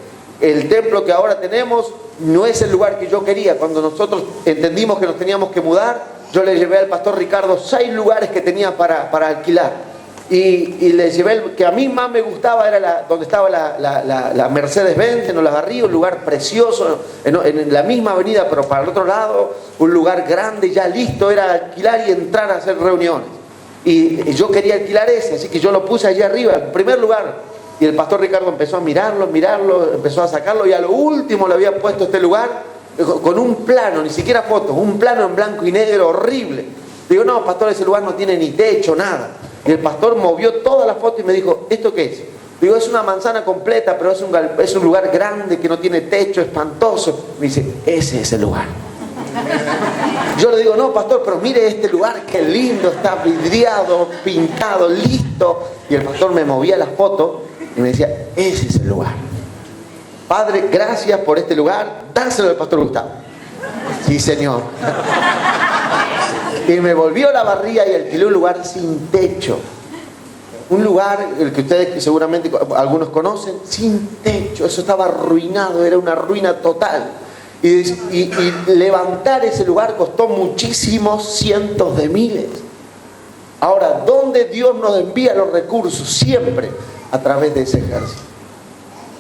El templo que ahora tenemos no es el lugar que yo quería. Cuando nosotros entendimos que nos teníamos que mudar, yo le llevé al pastor Ricardo 6 lugares que tenía para alquilar. Y le llevé el que a mí más me gustaba, era donde estaba la Mercedes-Benz en Olavarría, un lugar precioso, en la misma avenida, pero para el otro lado, un lugar grande, ya listo, era alquilar y entrar a hacer reuniones. Y yo quería alquilar ese, así que yo lo puse allí arriba, en primer lugar. Y el pastor Ricardo empezó a mirarlo, empezó a sacarlo, y a lo último le había puesto este lugar con un plano, ni siquiera fotos, un plano en blanco y negro horrible. Digo, no, pastor, ese lugar no tiene ni techo, nada. Y el pastor movió todas las fotos y me dijo, ¿esto qué es? Digo, es una manzana completa, pero es un lugar grande que no tiene techo, espantoso. Me dice, ese es el lugar. Yo le digo, no, pastor, pero mire este lugar, qué lindo, está vidriado, pintado, listo. Y el pastor me movía las fotos y me decía, ese es el lugar. Padre, gracias por este lugar, dáselo al pastor Gustavo. Sí, Señor. Y me volvió a Olavarría y alquilé un lugar sin techo. Un lugar, el que ustedes seguramente algunos conocen, sin techo. Eso estaba arruinado, era una ruina total. Y levantar ese lugar costó muchísimos cientos de miles. Ahora, ¿dónde Dios nos envía los recursos? Siempre a través de ese ejército.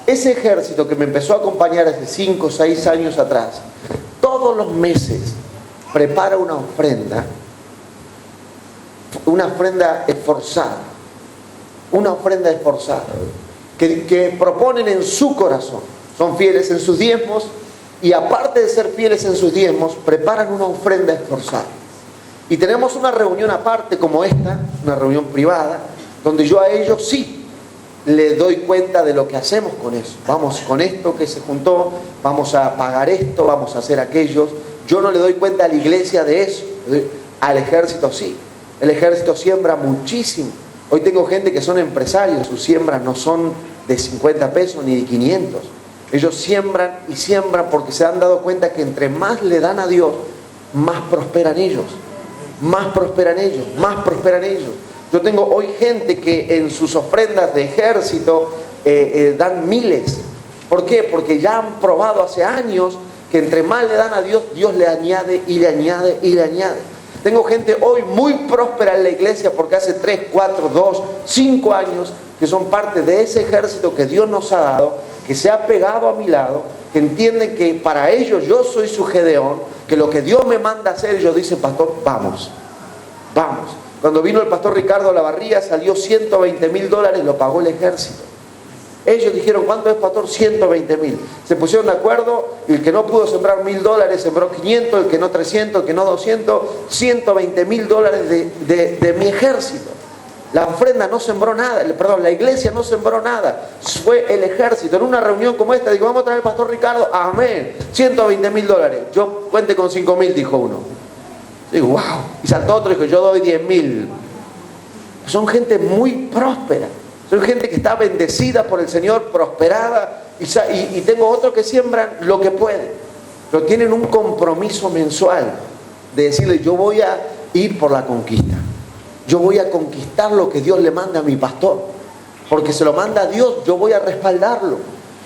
Ese ejército que me empezó a acompañar hace 5 o 6 años atrás, todos los meses prepara una ofrenda esforzada, que proponen en su corazón. Son fieles en sus diezmos y aparte de ser fieles en sus diezmos, preparan una ofrenda esforzada. Y tenemos una reunión aparte como esta, una reunión privada, donde yo a ellos sí les doy cuenta de lo que hacemos con eso. Vamos con esto que se juntó, vamos a pagar esto, vamos a hacer aquello. Yo no le doy cuenta a la iglesia de eso, al ejército sí. El ejército siembra muchísimo. Hoy tengo gente que son empresarios, sus siembras no son de 50 pesos ni de 500. Ellos siembran y siembran porque se han dado cuenta que entre más le dan a Dios, más prosperan ellos. Más prosperan ellos, más prosperan ellos. Yo tengo hoy gente que en sus ofrendas de ejército dan miles. ¿Por qué? Porque ya han probado hace años que entre más le dan a Dios, Dios le añade y le añade y le añade. Tengo gente hoy muy próspera en la iglesia porque hace 3, 4, 2, 5 años que son parte de ese ejército que Dios nos ha dado, que se ha pegado a mi lado, que entienden que para ellos yo soy su Gedeón, que lo que Dios me manda a hacer, ellos dicen, pastor, vamos. Cuando vino el pastor Ricardo Lavarría, salió $120,000, lo pagó el ejército. Ellos dijeron, ¿cuánto es, pastor? 120,000. Se pusieron de acuerdo, y el que no pudo sembrar $1,000 sembró 500, el que no 300, el que no 200, $120,000 de mi ejército. La ofrenda no sembró nada, la iglesia no sembró nada, fue el ejército. En una reunión como esta, digo, vamos a traer al pastor Ricardo, amén, $120,000. Yo cuente con 5,000, dijo uno. Digo, wow. Y saltó otro y dijo, yo doy 10,000. Son gente muy próspera. Son gente que está bendecida por el Señor, prosperada, y tengo otros que siembran lo que pueden, pero tienen un compromiso mensual de decirle, yo voy a ir por la conquista, yo voy a conquistar lo que Dios le manda a mi pastor, porque se lo manda a Dios, yo voy a respaldarlo.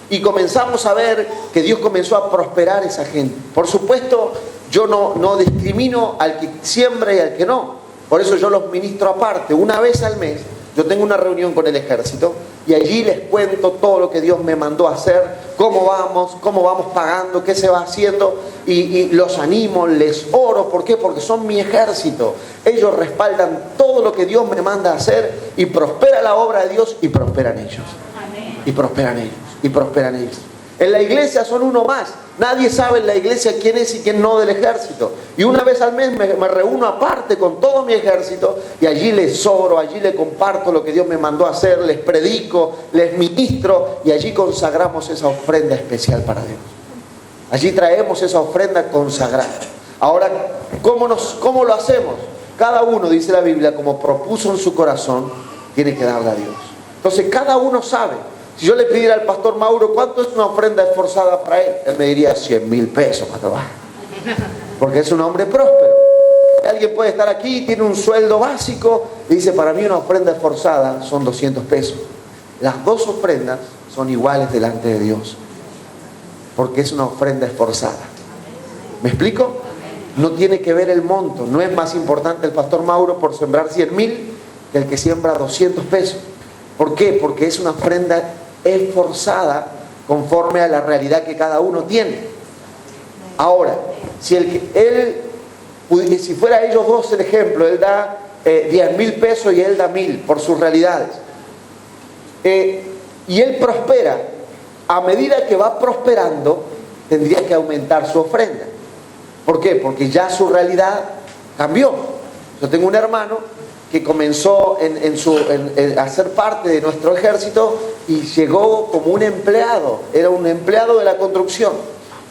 Y comenzamos a ver que Dios comenzó a prosperar a esa gente. Por supuesto, yo no discrimino al que siembra y al que no, por eso yo los ministro aparte, una vez al mes. Yo tengo una reunión con el ejército y allí les cuento todo lo que Dios me mandó a hacer, cómo vamos pagando, qué se va haciendo, y los animo, les oro. ¿Por qué? Porque son mi ejército. Ellos respaldan todo lo que Dios me manda a hacer y prospera la obra de Dios y prosperan ellos. Amén. Y prosperan ellos, y prosperan ellos. En la iglesia son uno más. Nadie sabe en la iglesia quién es y quién no del ejército. Y una vez al mes me reúno aparte con todo mi ejército y allí les oro, allí les comparto lo que Dios me mandó a hacer, les predico, les ministro y allí consagramos esa ofrenda especial para Dios. Allí traemos esa ofrenda consagrada. Ahora, ¿cómo lo hacemos? Cada uno, dice la Biblia, como propuso en su corazón, tiene que darle a Dios. Entonces cada uno sabe. Si yo le pidiera al pastor Mauro, ¿cuánto es una ofrenda esforzada para él? Él me diría 100,000 pesos, pastor. Porque es un hombre próspero. Alguien puede estar aquí, tiene un sueldo básico, y dice, para mí una ofrenda esforzada son 200 pesos. Las dos ofrendas son iguales delante de Dios, porque es una ofrenda esforzada. ¿Me explico? No tiene que ver el monto. No es más importante el pastor Mauro por sembrar 100,000 que el que siembra 200 pesos. ¿Por qué? Porque es una ofrenda esforzada conforme a la realidad que cada uno tiene. Ahora, si fuera ellos dos el ejemplo, él da 10,000 pesos y él da 1,000 por sus realidades, y él prospera, a medida que va prosperando tendría que aumentar su ofrenda. ¿Por qué? Porque ya su realidad cambió. Yo tengo un hermano que comenzó a ser parte de nuestro ejército y llegó como un empleado, era un empleado de la construcción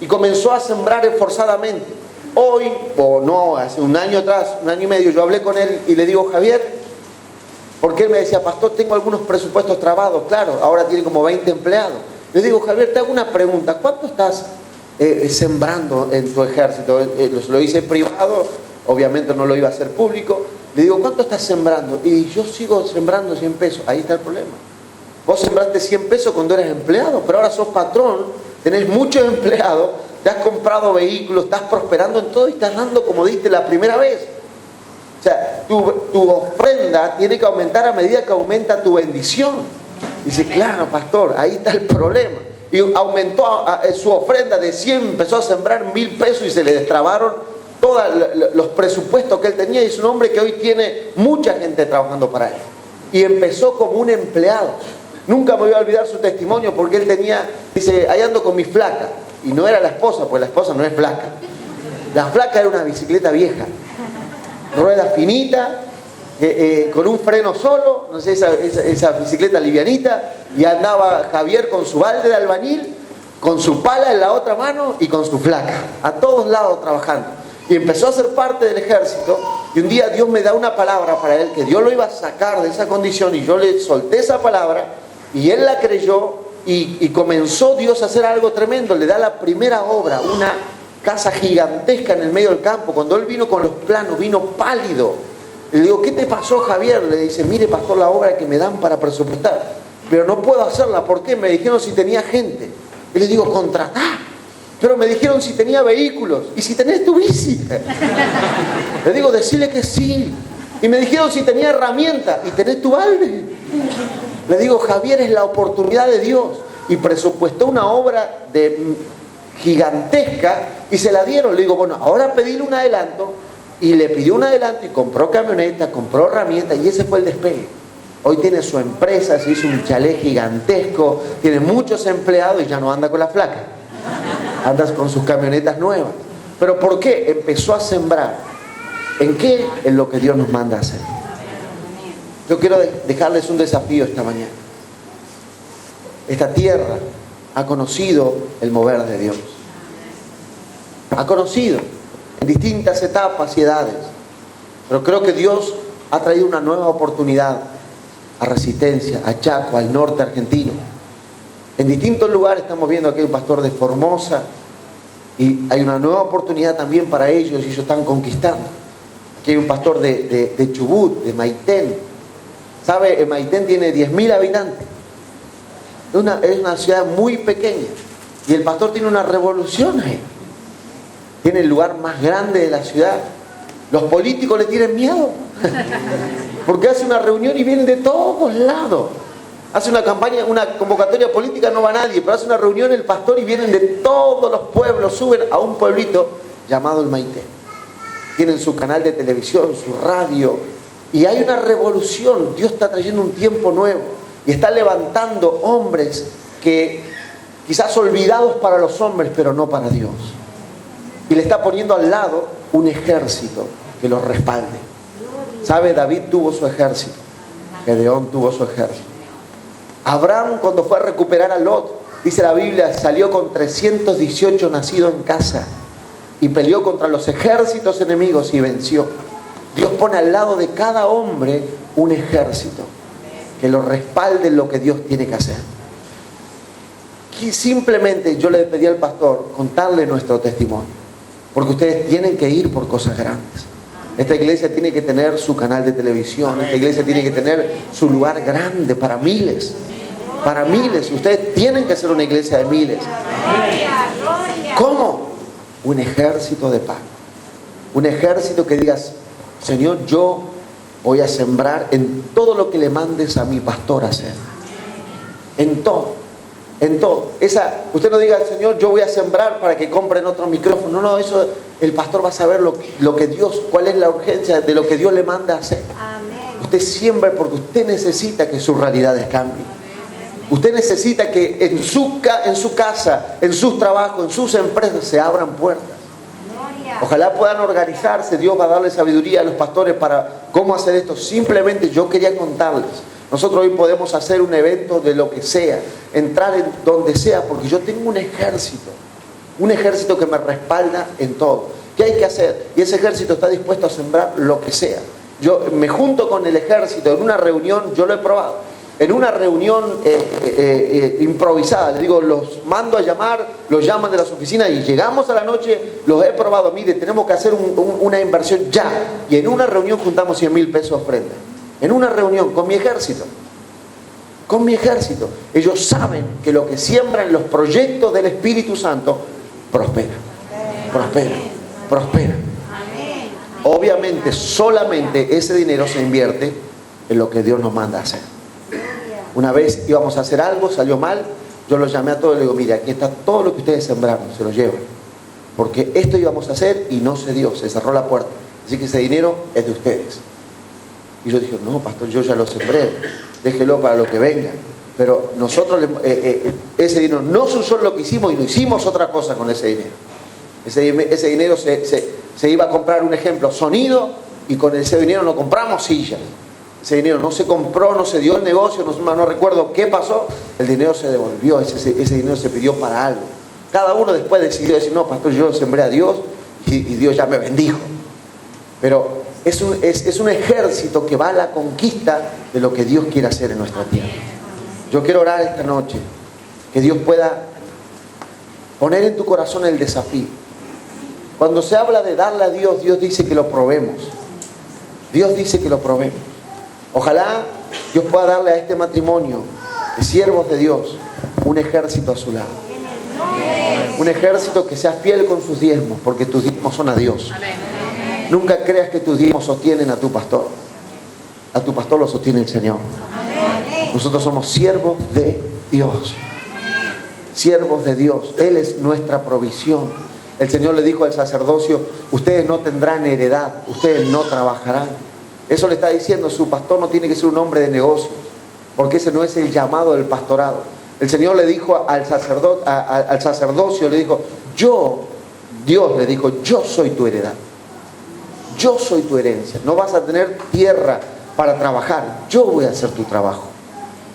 y comenzó a sembrar esforzadamente. Hoy, hace un año atrás, un año y medio, yo hablé con él y le digo, Javier, porque él me decía, pastor, tengo algunos presupuestos trabados, claro, ahora tiene como 20 empleados. Le digo, Javier, te hago una pregunta, ¿cuánto estás sembrando en tu ejército? Lo hice privado, obviamente no lo iba a hacer público. Le digo, ¿cuánto estás sembrando? Y yo sigo sembrando 100 pesos. Ahí está el problema. Vos sembraste 100 pesos cuando eras empleado, pero ahora sos patrón, tenés muchos empleados, te has comprado vehículos, estás prosperando en todo y estás dando como diste la primera vez. O sea, tu ofrenda tiene que aumentar a medida que aumenta tu bendición. Dice, claro, pastor, ahí está el problema. Y aumentó su ofrenda de 100, empezó a sembrar 1,000 pesos y se le destrabaron todos los presupuestos que él tenía, y es un hombre que hoy tiene mucha gente trabajando para él. Y empezó como un empleado. Nunca me voy a olvidar su testimonio porque él dice, ahí ando con mi flaca. Y no era la esposa, porque la esposa no es flaca. La flaca era una bicicleta vieja, rueda finita, con un freno solo, no sé, esa bicicleta livianita, y andaba Javier con su balde de albañil, con su pala en la otra mano y con su flaca, a todos lados trabajando. Y empezó a ser parte del ejército, y un día Dios me da una palabra para él, que Dios lo iba a sacar de esa condición, y yo le solté esa palabra, y él la creyó, y comenzó Dios a hacer algo tremendo. Le da la primera obra, una casa gigantesca en el medio del campo. Cuando él vino con los planos, vino pálido. Le digo, ¿qué te pasó, Javier? Le dice, mire, pastor, la obra que me dan para presupuestar, pero no puedo hacerla. ¿Por qué? Me dijeron si tenía gente. Y le digo, contratá. Pero me dijeron si tenía vehículos. ¿Y si tenés tu bici? Le digo, decile que sí. Y me dijeron si tenía herramienta. ¿Y tenés tu balde? Le digo, Javier, es la oportunidad de Dios. Y presupuestó una obra gigantesca y se la dieron. Le digo, bueno, ahora pedirle un adelanto. Y le pidió un adelanto y compró camioneta, compró herramientas y ese fue el despegue. Hoy tiene su empresa, se hizo un chalet gigantesco, tiene muchos empleados y ya no anda con la flaca. Andas con sus camionetas nuevas. ¿Pero por qué? Empezó a sembrar. ¿En qué? En lo que Dios nos manda a hacer. Yo quiero dejarles un desafío esta mañana. Esta tierra ha conocido el mover de Dios. Ha conocido en distintas etapas y edades. Pero creo que Dios ha traído una nueva oportunidad a Resistencia, a Chaco, al norte argentino. En distintos lugares estamos viendo aquí un pastor de Formosa y hay una nueva oportunidad también para ellos y ellos están conquistando. Aquí hay un pastor de Chubut, de Maitén. ¿Sabe? Maitén tiene 10.000 habitantes. Es una ciudad muy pequeña y el pastor tiene una revolución ahí. Tiene el lugar más grande de la ciudad. Los políticos le tienen miedo porque hace una reunión y vienen de todos lados. Hace una campaña, una convocatoria política, no va nadie, pero hace una reunión el pastor y vienen de todos los pueblos, suben a un pueblito llamado el Maitén. Tienen su canal de televisión, su radio, y hay una revolución. Dios está trayendo un tiempo nuevo y está levantando hombres que quizás olvidados para los hombres, pero no para Dios. Y le está poniendo al lado un ejército que los respalde. ¿Sabe? David tuvo su ejército. Gedeón tuvo su ejército. Abraham, cuando fue a recuperar a Lot, dice la Biblia, salió con 318 nacidos en casa y peleó contra los ejércitos enemigos y venció. Dios pone al lado de cada hombre un ejército que lo respalde en lo que Dios tiene que hacer. Y simplemente yo le pedí al pastor contarle nuestro testimonio, porque ustedes tienen que ir por cosas grandes. Esta iglesia tiene que tener su canal de televisión, esta iglesia tiene que tener su lugar grande para miles. Para miles, ustedes tienen que ser una iglesia de miles. ¿Cómo? Un ejército de paz. Un ejército que digas, Señor, yo voy a sembrar en todo lo que le mandes a mi pastor a hacer. En todo. En todo. Usted no diga, Señor, yo voy a sembrar para que compren otro micrófono. No, eso el pastor va a saber lo que Dios, cuál es la urgencia de lo que Dios le manda a hacer. Amén. Usted siembra porque usted necesita que sus realidades cambien. Usted necesita que en su casa, en sus trabajos, en sus empresas se abran puertas. Ojalá puedan organizarse. Dios va a darle sabiduría a los pastores para cómo hacer esto. Simplemente yo quería contarles. Nosotros hoy podemos hacer un evento de lo que sea, entrar en donde sea, porque yo tengo un ejército que me respalda en todo. ¿Qué hay que hacer? Y ese ejército está dispuesto a sembrar lo que sea. Yo me junto con el ejército en una reunión, yo lo he probado. En una reunión improvisada, les digo, los mando a llamar, los llaman de las oficinas y llegamos a la noche, los he probado. Mire, tenemos que hacer una inversión ya. Y en una reunión juntamos 100.000 pesos ofrenda. En una reunión con mi ejército. Con mi ejército. Ellos saben que lo que siembran los proyectos del Espíritu Santo prospera. Prospera. Prospera. Obviamente, solamente ese dinero se invierte en lo que Dios nos manda a hacer. Una vez íbamos a hacer algo, salió mal, yo los llamé a todos y les digo, mire, aquí está todo lo que ustedes sembraron, se lo llevan. Porque esto íbamos a hacer y no se dio, se cerró la puerta. Así que ese dinero es de ustedes. Y yo dije, no, pastor, yo ya lo sembré, déjelo para lo que venga. Pero nosotros, ese dinero no se usó en lo que hicimos y no hicimos otra cosa con ese dinero. Ese dinero se iba a comprar, un ejemplo, sonido, y con ese dinero no compramos sillas. Ese dinero no se compró, no se dio el negocio, no recuerdo qué pasó. El dinero se devolvió, ese dinero se pidió para algo. Cada uno después decidió decir, no, pastor, yo sembré a Dios y Dios ya me bendijo. Pero es un ejército que va a la conquista de lo que Dios quiere hacer en nuestra tierra. Yo quiero orar esta noche, que Dios pueda poner en tu corazón el desafío. Cuando se habla de darle a Dios, Dios dice que lo probemos. Dios dice que lo probemos. Ojalá Dios pueda darle a este matrimonio de siervos de Dios un ejército a su lado. Un ejército que sea fiel con sus diezmos, porque tus diezmos son a Dios. Nunca creas que tus diezmos sostienen a tu pastor. A tu pastor lo sostiene el Señor. Nosotros somos siervos de Dios. Siervos de Dios. Él es nuestra provisión. El Señor le dijo al sacerdocio: ustedes no tendrán heredad, ustedes no trabajarán. Eso le está diciendo, su pastor no tiene que ser un hombre de negocios, porque ese no es el llamado del pastorado. El Señor le dijo al sacerdocio, le dijo: Dios le dijo, yo soy tu heredad. Yo soy tu herencia. No vas a tener tierra para trabajar, yo voy a hacer tu trabajo.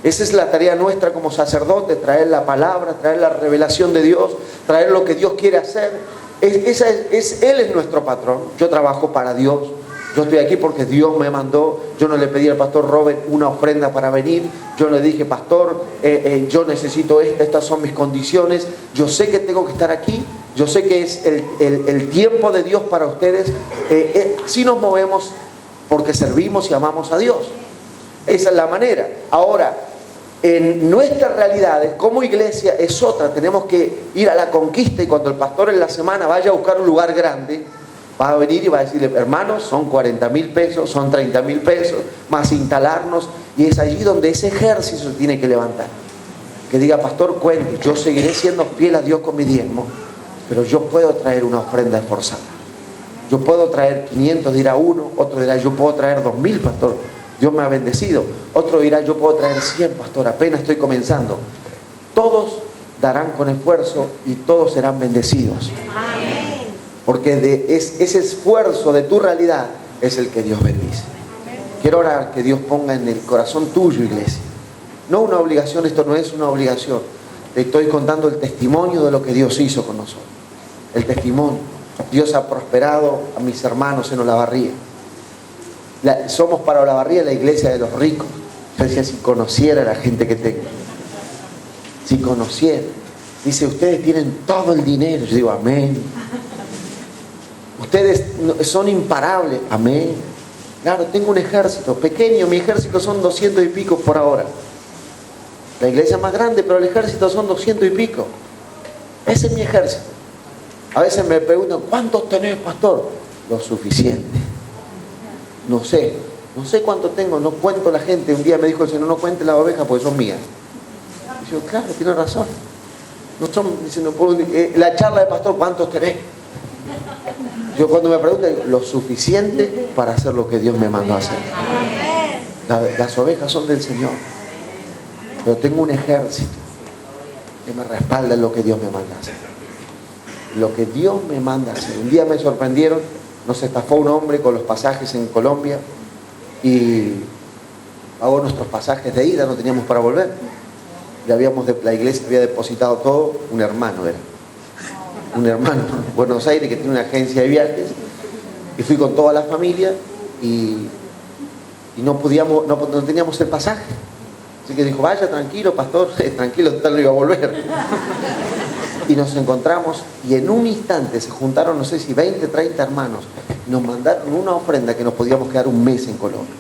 Esa es la tarea nuestra como sacerdotes: traer la palabra, traer la revelación de Dios, traer lo que Dios quiere hacer. Él es nuestro patrón. Yo trabajo para Dios. Yo estoy aquí porque Dios me mandó. Yo no le pedí al pastor Robert una ofrenda para venir. Yo le dije: pastor, yo necesito estas son mis condiciones. Yo sé que tengo que estar aquí. Yo sé que es el tiempo de Dios para ustedes. Si nos movemos porque servimos y amamos a Dios. Esa es la manera. Ahora, en nuestras realidades como iglesia es otra. Tenemos que ir a la conquista, y cuando el pastor en la semana vaya a buscar un lugar grande, va a venir y va a decirle: hermanos, son 40,000 pesos, son 30,000 pesos, más instalarnos. Y es allí donde ese ejército se tiene que levantar. Que diga: pastor, cuente, yo seguiré siendo fiel a Dios con mi diezmo, pero yo puedo traer una ofrenda esforzada. Yo puedo traer 500, dirá uno. Otro dirá: yo puedo traer 2,000, pastor, Dios me ha bendecido. Otro dirá: yo puedo traer 100, pastor, apenas estoy comenzando. Todos darán con esfuerzo y todos serán bendecidos. Porque ese esfuerzo de tu realidad es el que Dios bendice. Quiero orar que Dios ponga en el corazón tuyo, iglesia. No una obligación, esto no es una obligación. Te estoy contando el testimonio de lo que Dios hizo con nosotros. El testimonio. Dios ha prosperado a mis hermanos en Olavarría. Somos para Olavarría la iglesia de los ricos. Yo decía: si conociera la gente que tengo. Si conociera. Dice: ustedes tienen todo el dinero. Yo digo: amén. Ustedes son imparables. Amén. Claro, tengo un ejército pequeño. Mi ejército son 200 y pico por ahora. La iglesia es más grande, pero el ejército son 200 y pico. Ese es mi ejército. A veces me preguntan: ¿cuántos tenés, pastor? Lo suficiente. No sé cuánto tengo, no cuento la gente. Un día me dijo el Señor: no cuente las ovejas porque son mías. Y yo: claro, tiene razón. No son, dice, no puedo, la charla de pastor: ¿cuántos tenés? Yo cuando me preguntan: lo suficiente para hacer lo que Dios me mandó a hacer. Las ovejas son del Señor, pero tengo un ejército que me respalda en lo que Dios me manda a hacer. Lo que Dios me manda a hacer. Un día me sorprendieron, nos estafó un hombre con los pasajes en Colombia y pagó nuestros pasajes de ida, no teníamos para volver. La iglesia había depositado todo. Un hermano en Buenos Aires que tiene una agencia de viajes, y fui con toda la familia y no teníamos el pasaje. Así que dijo: vaya tranquilo, pastor, tranquilo, total no iba a volver. Y nos encontramos, y en un instante se juntaron, no sé si 20, 30 hermanos, y nos mandaron una ofrenda que nos podíamos quedar un mes en Colombia.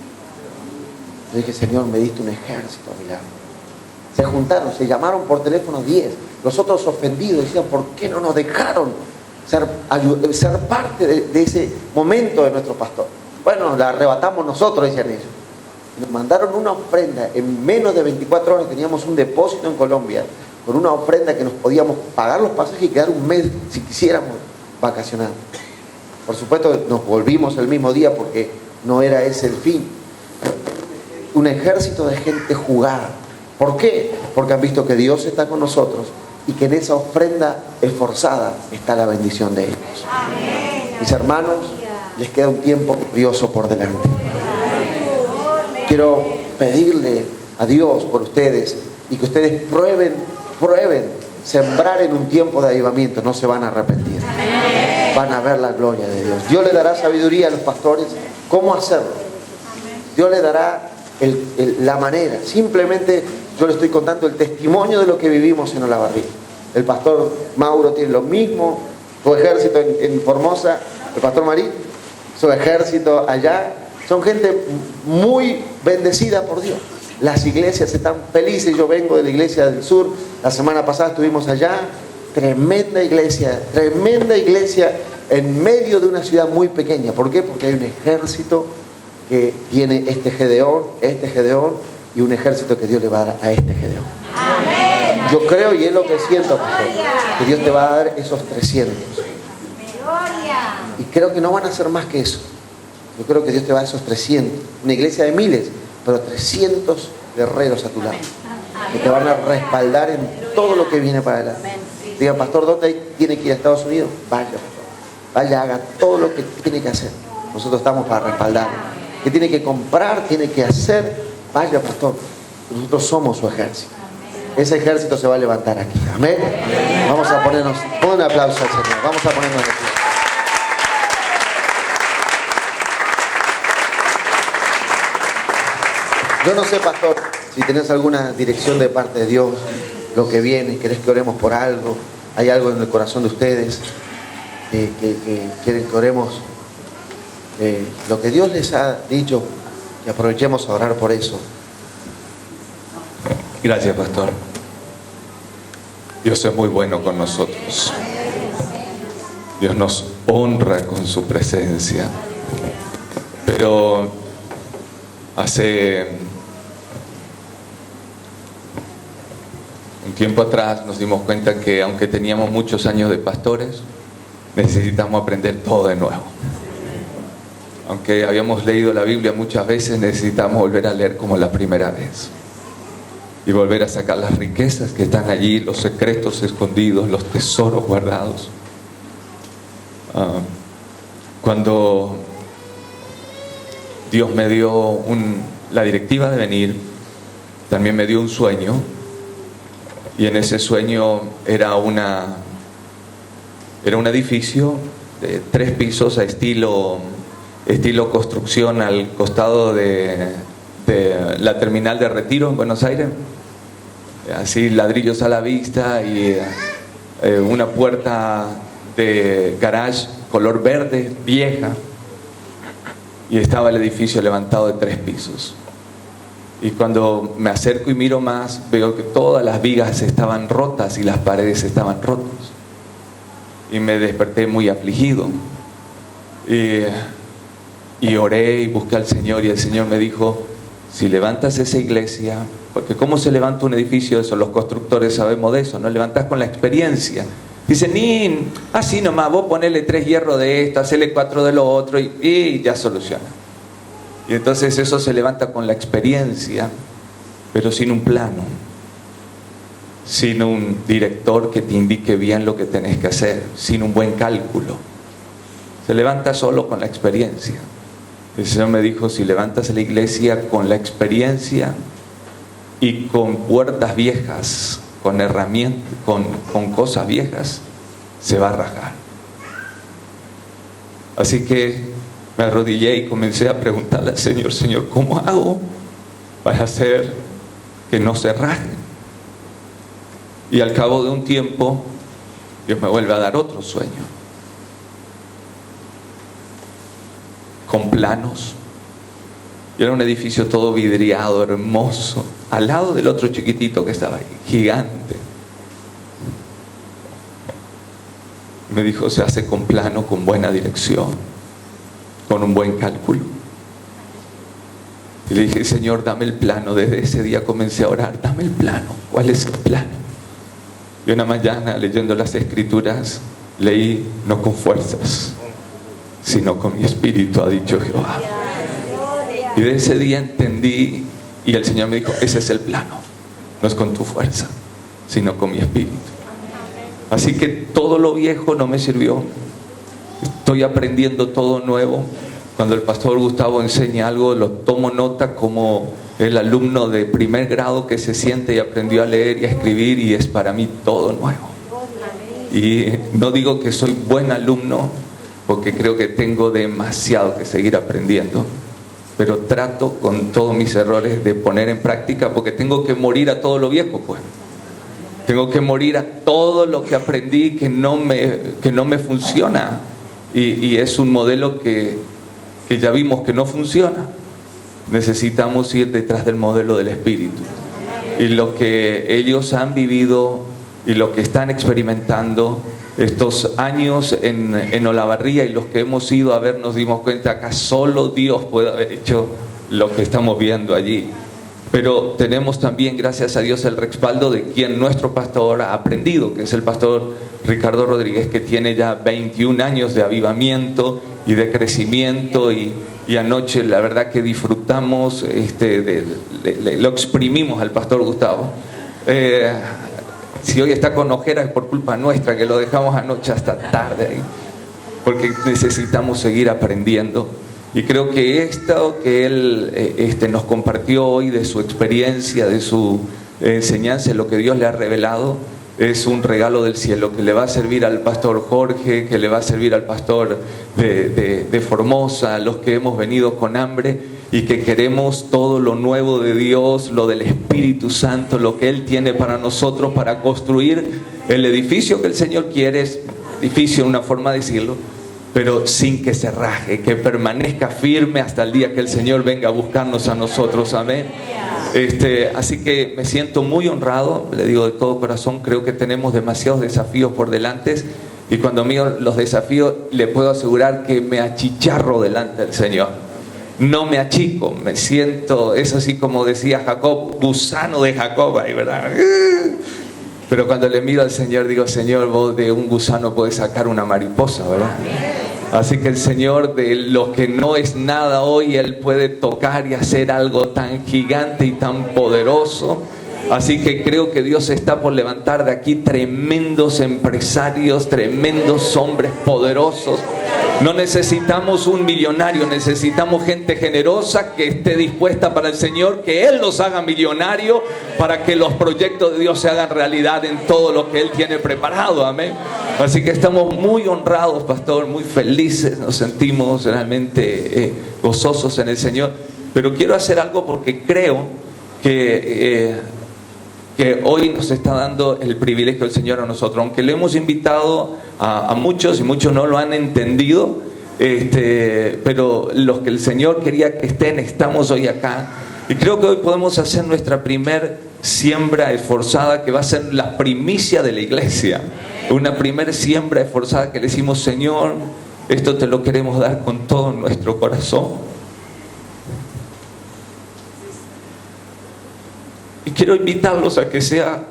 Yo dije: Señor, me diste un ejército a mi lado. Se juntaron, se llamaron por teléfono 10. Los otros ofendidos decían: ¿por qué no nos dejaron ser parte de ese momento de nuestro pastor? Bueno, la arrebatamos nosotros, decían ellos. Nos mandaron una ofrenda. En menos de 24 horas teníamos un depósito en Colombia con una ofrenda que nos podíamos pagar los pasajes y quedar un mes si quisiéramos vacacionando. Por supuesto nos volvimos el mismo día porque no era ese el fin. Un ejército de gente jugada. ¿Por qué? Porque han visto que Dios está con nosotros y que en esa ofrenda esforzada está la bendición de ellos. Amén. Mis hermanos, les queda un tiempo glorioso por delante. Quiero pedirle a Dios por ustedes y que ustedes prueben sembrar en un tiempo de avivamiento. No se van a arrepentir. Van a ver la gloria de Dios. Dios le dará sabiduría a los pastores cómo hacerlo. Dios le dará la manera. Simplemente yo le estoy contando el testimonio de lo que vivimos en Olavarría. El pastor Mauro tiene lo mismo, su ejército en Formosa, el pastor Marí, su ejército allá. Son gente muy bendecida por Dios. Las iglesias están felices. Yo vengo de la iglesia del sur. La semana pasada estuvimos allá tremenda iglesia en medio de una ciudad muy pequeña. ¿Por qué? Porque hay un ejército que tiene este Gedeón y un ejército que Dios le va a dar a este Gedeón. Amén. Yo creo, y es lo que siento, pastor, que Dios te va a dar esos 300. Y creo que no van a ser más que eso. Yo creo que Dios te va a dar esos 300. Una iglesia de miles, pero 300 guerreros a tu lado, que te van a respaldar en todo lo que viene para adelante. Diga, pastor, ¿dónde tiene que ir a Estados Unidos? Vaya, pastor. Vaya, haga todo lo que tiene que hacer. Nosotros estamos para respaldar. ¿Qué tiene que comprar? ¿Tiene que hacer? Vaya, pastor. Nosotros somos su ejército. Ese ejército se va a levantar aquí. Amén. Vamos a ponernos, pon un aplauso al Señor. Vamos a ponernos de pie. Yo no sé, pastor, si tenés alguna dirección de parte de Dios, lo que viene, querés que oremos por algo, hay algo en el corazón de ustedes que quieren que oremos, lo que Dios les ha dicho, que aprovechemos a orar por eso. Gracias, pastor. Dios es muy bueno con nosotros. Dios nos honra con su presencia. Pero hace un tiempo atrás nos dimos cuenta que aunque teníamos muchos años de pastores, necesitamos aprender todo de nuevo. Aunque habíamos leído la Biblia muchas veces, necesitamos volver a leer como la primera vez. Y volver a sacar las riquezas que están allí, los secretos escondidos, los tesoros guardados. Cuando Dios me dio la directiva de venir, también me dio un sueño. Y en ese sueño era un edificio de 3 pisos a estilo construcción al costado de la terminal de Retiro en Buenos Aires. Así, ladrillos a la vista y una puerta de garage color verde, vieja. Y estaba el edificio levantado de 3 pisos. Y cuando me acerco y miro más, veo que todas las vigas estaban rotas y las paredes estaban rotas. Y me desperté muy afligido. Y oré y busqué al Señor, y el Señor me dijo: si levantas esa iglesia, porque ¿cómo se levanta un edificio? Eso, los constructores sabemos de eso, ¿no? Levantas con la experiencia. Dice, así nomás, vos ponele 3 hierros de esto, hacele 4 de lo otro y ya soluciona. Y entonces eso se levanta con la experiencia, pero sin un plano, sin un director que te indique bien lo que tenés que hacer, sin un buen cálculo. Se levanta solo con la experiencia. El Señor me dijo: si levantas la iglesia con la experiencia y con puertas viejas, con herramientas, con cosas viejas, se va a rajar. Así que me arrodillé y comencé a preguntarle al Señor: Señor, ¿cómo hago para hacer que no se rajen? Y al cabo de un tiempo, Dios me vuelve a dar otro sueño, con planos. Y era un edificio todo vidriado, hermoso, al lado del otro chiquitito que estaba ahí, gigante. Me dijo: se hace con plano, con buena dirección, con un buen cálculo. Y le dije: Señor, dame el plano. Desde ese día comencé a orar: dame el plano. ¿Cuál es el plano? Y una mañana, leyendo las Escrituras, leí: no con fuerzas, sino con mi espíritu, ha dicho Jehová. Y de ese día entendí, y el Señor me dijo: ese es el plano. No es con tu fuerza, sino con mi espíritu. Así que todo lo viejo no me sirvió. Estoy aprendiendo todo nuevo. Cuando el pastor Gustavo enseña algo, lo tomo nota como el alumno de primer grado que se siente y aprendió a leer y a escribir, y es para mí todo nuevo. Y no digo que soy buen alumno, porque creo que tengo demasiado que seguir aprendiendo, pero trato con todos mis errores de poner en práctica, porque tengo que morir a todo lo viejo, pues. Tengo que morir a todo lo que aprendí que no me funciona, y es un modelo que ya vimos que no funciona. Necesitamos ir detrás del modelo del Espíritu, y lo que ellos han vivido y los que están experimentando estos años en Olavarría, y los que hemos ido a ver nos dimos cuenta que solo Dios puede haber hecho lo que estamos viendo allí. Pero tenemos también, gracias a Dios, el respaldo de quien nuestro pastor ha aprendido, que es el pastor Ricardo Rodríguez, que tiene ya 21 años de avivamiento y de crecimiento, y anoche la verdad que disfrutamos, lo exprimimos al pastor Gustavo. Si hoy está con ojeras es por culpa nuestra, que lo dejamos anoche hasta tarde ahí, porque necesitamos seguir aprendiendo. Y creo que esto que él nos compartió hoy de su experiencia, de su enseñanza, lo que Dios le ha revelado, es un regalo del cielo que le va a servir al pastor Jorge, que le va a servir al pastor de Formosa, a los que hemos venido con hambre y que queremos todo lo nuevo de Dios, lo del Espíritu Santo, lo que Él tiene para nosotros, para construir el edificio que el Señor quiere. Es edificio, una forma de decirlo, pero sin que se raje, que permanezca firme hasta el día que el Señor venga a buscarnos a nosotros. Amén. Así que me siento muy honrado, le digo de todo corazón. Creo que tenemos demasiados desafíos por delante, y cuando miro los desafíos le puedo asegurar que me achicharro delante del Señor. No me achico, me siento, es así como decía Jacob, gusano de Jacob ahí, ¿verdad? Pero cuando le miro al Señor digo: Señor, vos de un gusano podés sacar una mariposa, ¿verdad? Así que el Señor, de lo que no es nada hoy, Él puede tocar y hacer algo tan gigante y tan poderoso. Así que creo que Dios está por levantar de aquí tremendos empresarios, tremendos hombres poderosos. No necesitamos un millonario, necesitamos gente generosa que esté dispuesta para el Señor, que Él los haga millonario para que los proyectos de Dios se hagan realidad en todo lo que Él tiene preparado. Amén. Así que estamos muy honrados, pastor, muy felices, nos sentimos realmente gozosos en el Señor. Pero quiero hacer algo porque creo que hoy nos está dando el privilegio del Señor a nosotros, aunque le hemos invitado a muchos y muchos no lo han entendido, pero los que el Señor quería que estén, estamos hoy acá, y creo que hoy podemos hacer nuestra primer siembra esforzada, que va a ser la primicia de la iglesia, una primer siembra esforzada que le decimos: Señor, esto te lo queremos dar con todo nuestro corazón. Y quiero invitarlos a que sea,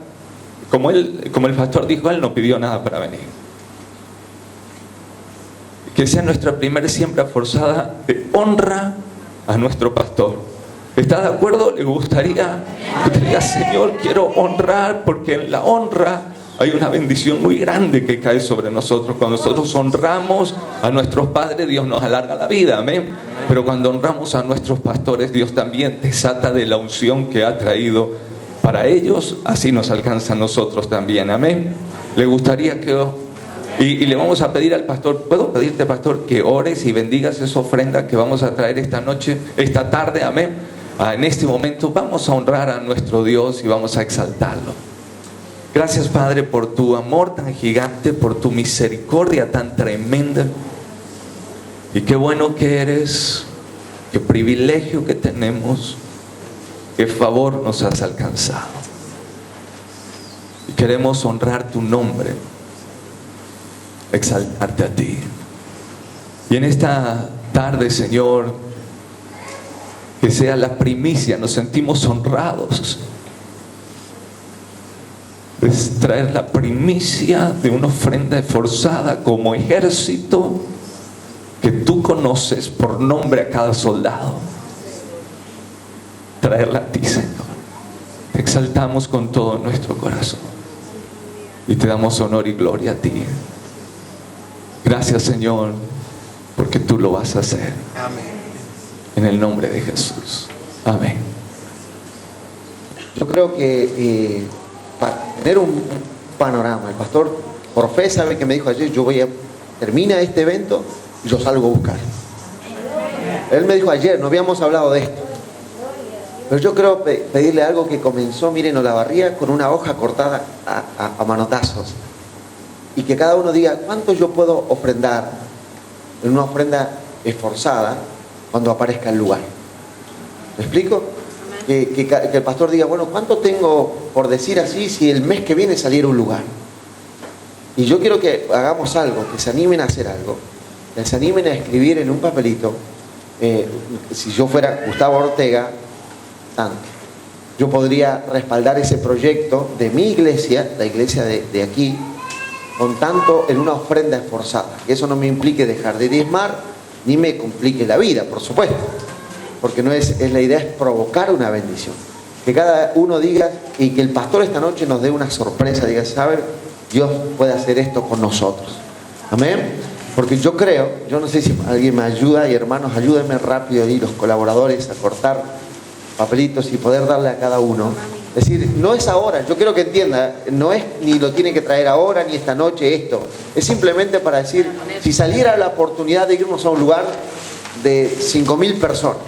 como el pastor dijo, Él no pidió nada para venir. Que sea nuestra primera siembra forzada de honra a nuestro pastor. ¿Está de acuerdo? ¿Le gustaría? Señor, quiero honrar, porque en la honra hay una bendición muy grande que cae sobre nosotros. Cuando nosotros honramos a nuestros padres, Dios nos alarga la vida, amén. Pero cuando honramos a nuestros pastores, Dios también desata de la unción que ha traído para ellos, así nos alcanza a nosotros también, amén. ¿Le gustaría que y le vamos a pedir al pastor, puedo pedirte, pastor, que ores y bendigas esa ofrenda que vamos a traer esta noche, esta tarde, amén? En este momento vamos a honrar a nuestro Dios y vamos a exaltarlo. Gracias, Padre, por tu amor tan gigante, por tu misericordia tan tremenda. Y qué bueno que eres, qué privilegio que tenemos, qué favor nos has alcanzado. Y queremos honrar tu nombre, exaltarte a ti. Y en esta tarde, Señor, que sea la primicia, nos sentimos honrados. Es traer la primicia de una ofrenda esforzada como ejército que tú conoces por nombre a cada soldado. Traerla a ti, Señor. Te exaltamos con todo nuestro corazón y te damos honor y gloria a ti. Gracias, Señor, porque tú lo vas a hacer. Amén. En el nombre de Jesús. Amén. Yo creo que para tener un panorama, el pastor por fe sabe que me dijo ayer: termina este evento y yo salgo a buscar. Él me dijo ayer, no habíamos hablado de esto, pero yo creo pedirle algo que comenzó, miren, Olavarría, con una hoja cortada a manotazos, y que cada uno diga: ¿cuánto yo puedo ofrendar en una ofrenda esforzada cuando aparezca el lugar? ¿Me explico? que el pastor diga, bueno, ¿cuánto tengo por decir así si el mes que viene saliera un lugar? Y yo quiero que hagamos algo, que se animen a hacer algo, que se animen a escribir en un papelito. Si yo fuera Gustavo Ortega, yo podría respaldar ese proyecto de mi iglesia, la iglesia de aquí, con tanto en una ofrenda esforzada. Que eso no me implique dejar de diezmar, ni me complique la vida, por supuesto. Porque no es la idea es provocar una bendición. Que cada uno diga, y que el pastor esta noche nos dé una sorpresa, diga, ¿saben? Dios puede hacer esto con nosotros. Amén. Porque yo creo, yo no sé si alguien me ayuda, y hermanos, ayúdenme rápido ahí los colaboradores a cortar papelitos y poder darle a cada uno. Es decir, no es ahora, yo quiero que entienda, no es ni lo tiene que traer ahora ni esta noche esto. Es simplemente para decir, si saliera la oportunidad de irnos a un lugar de 5.000 personas,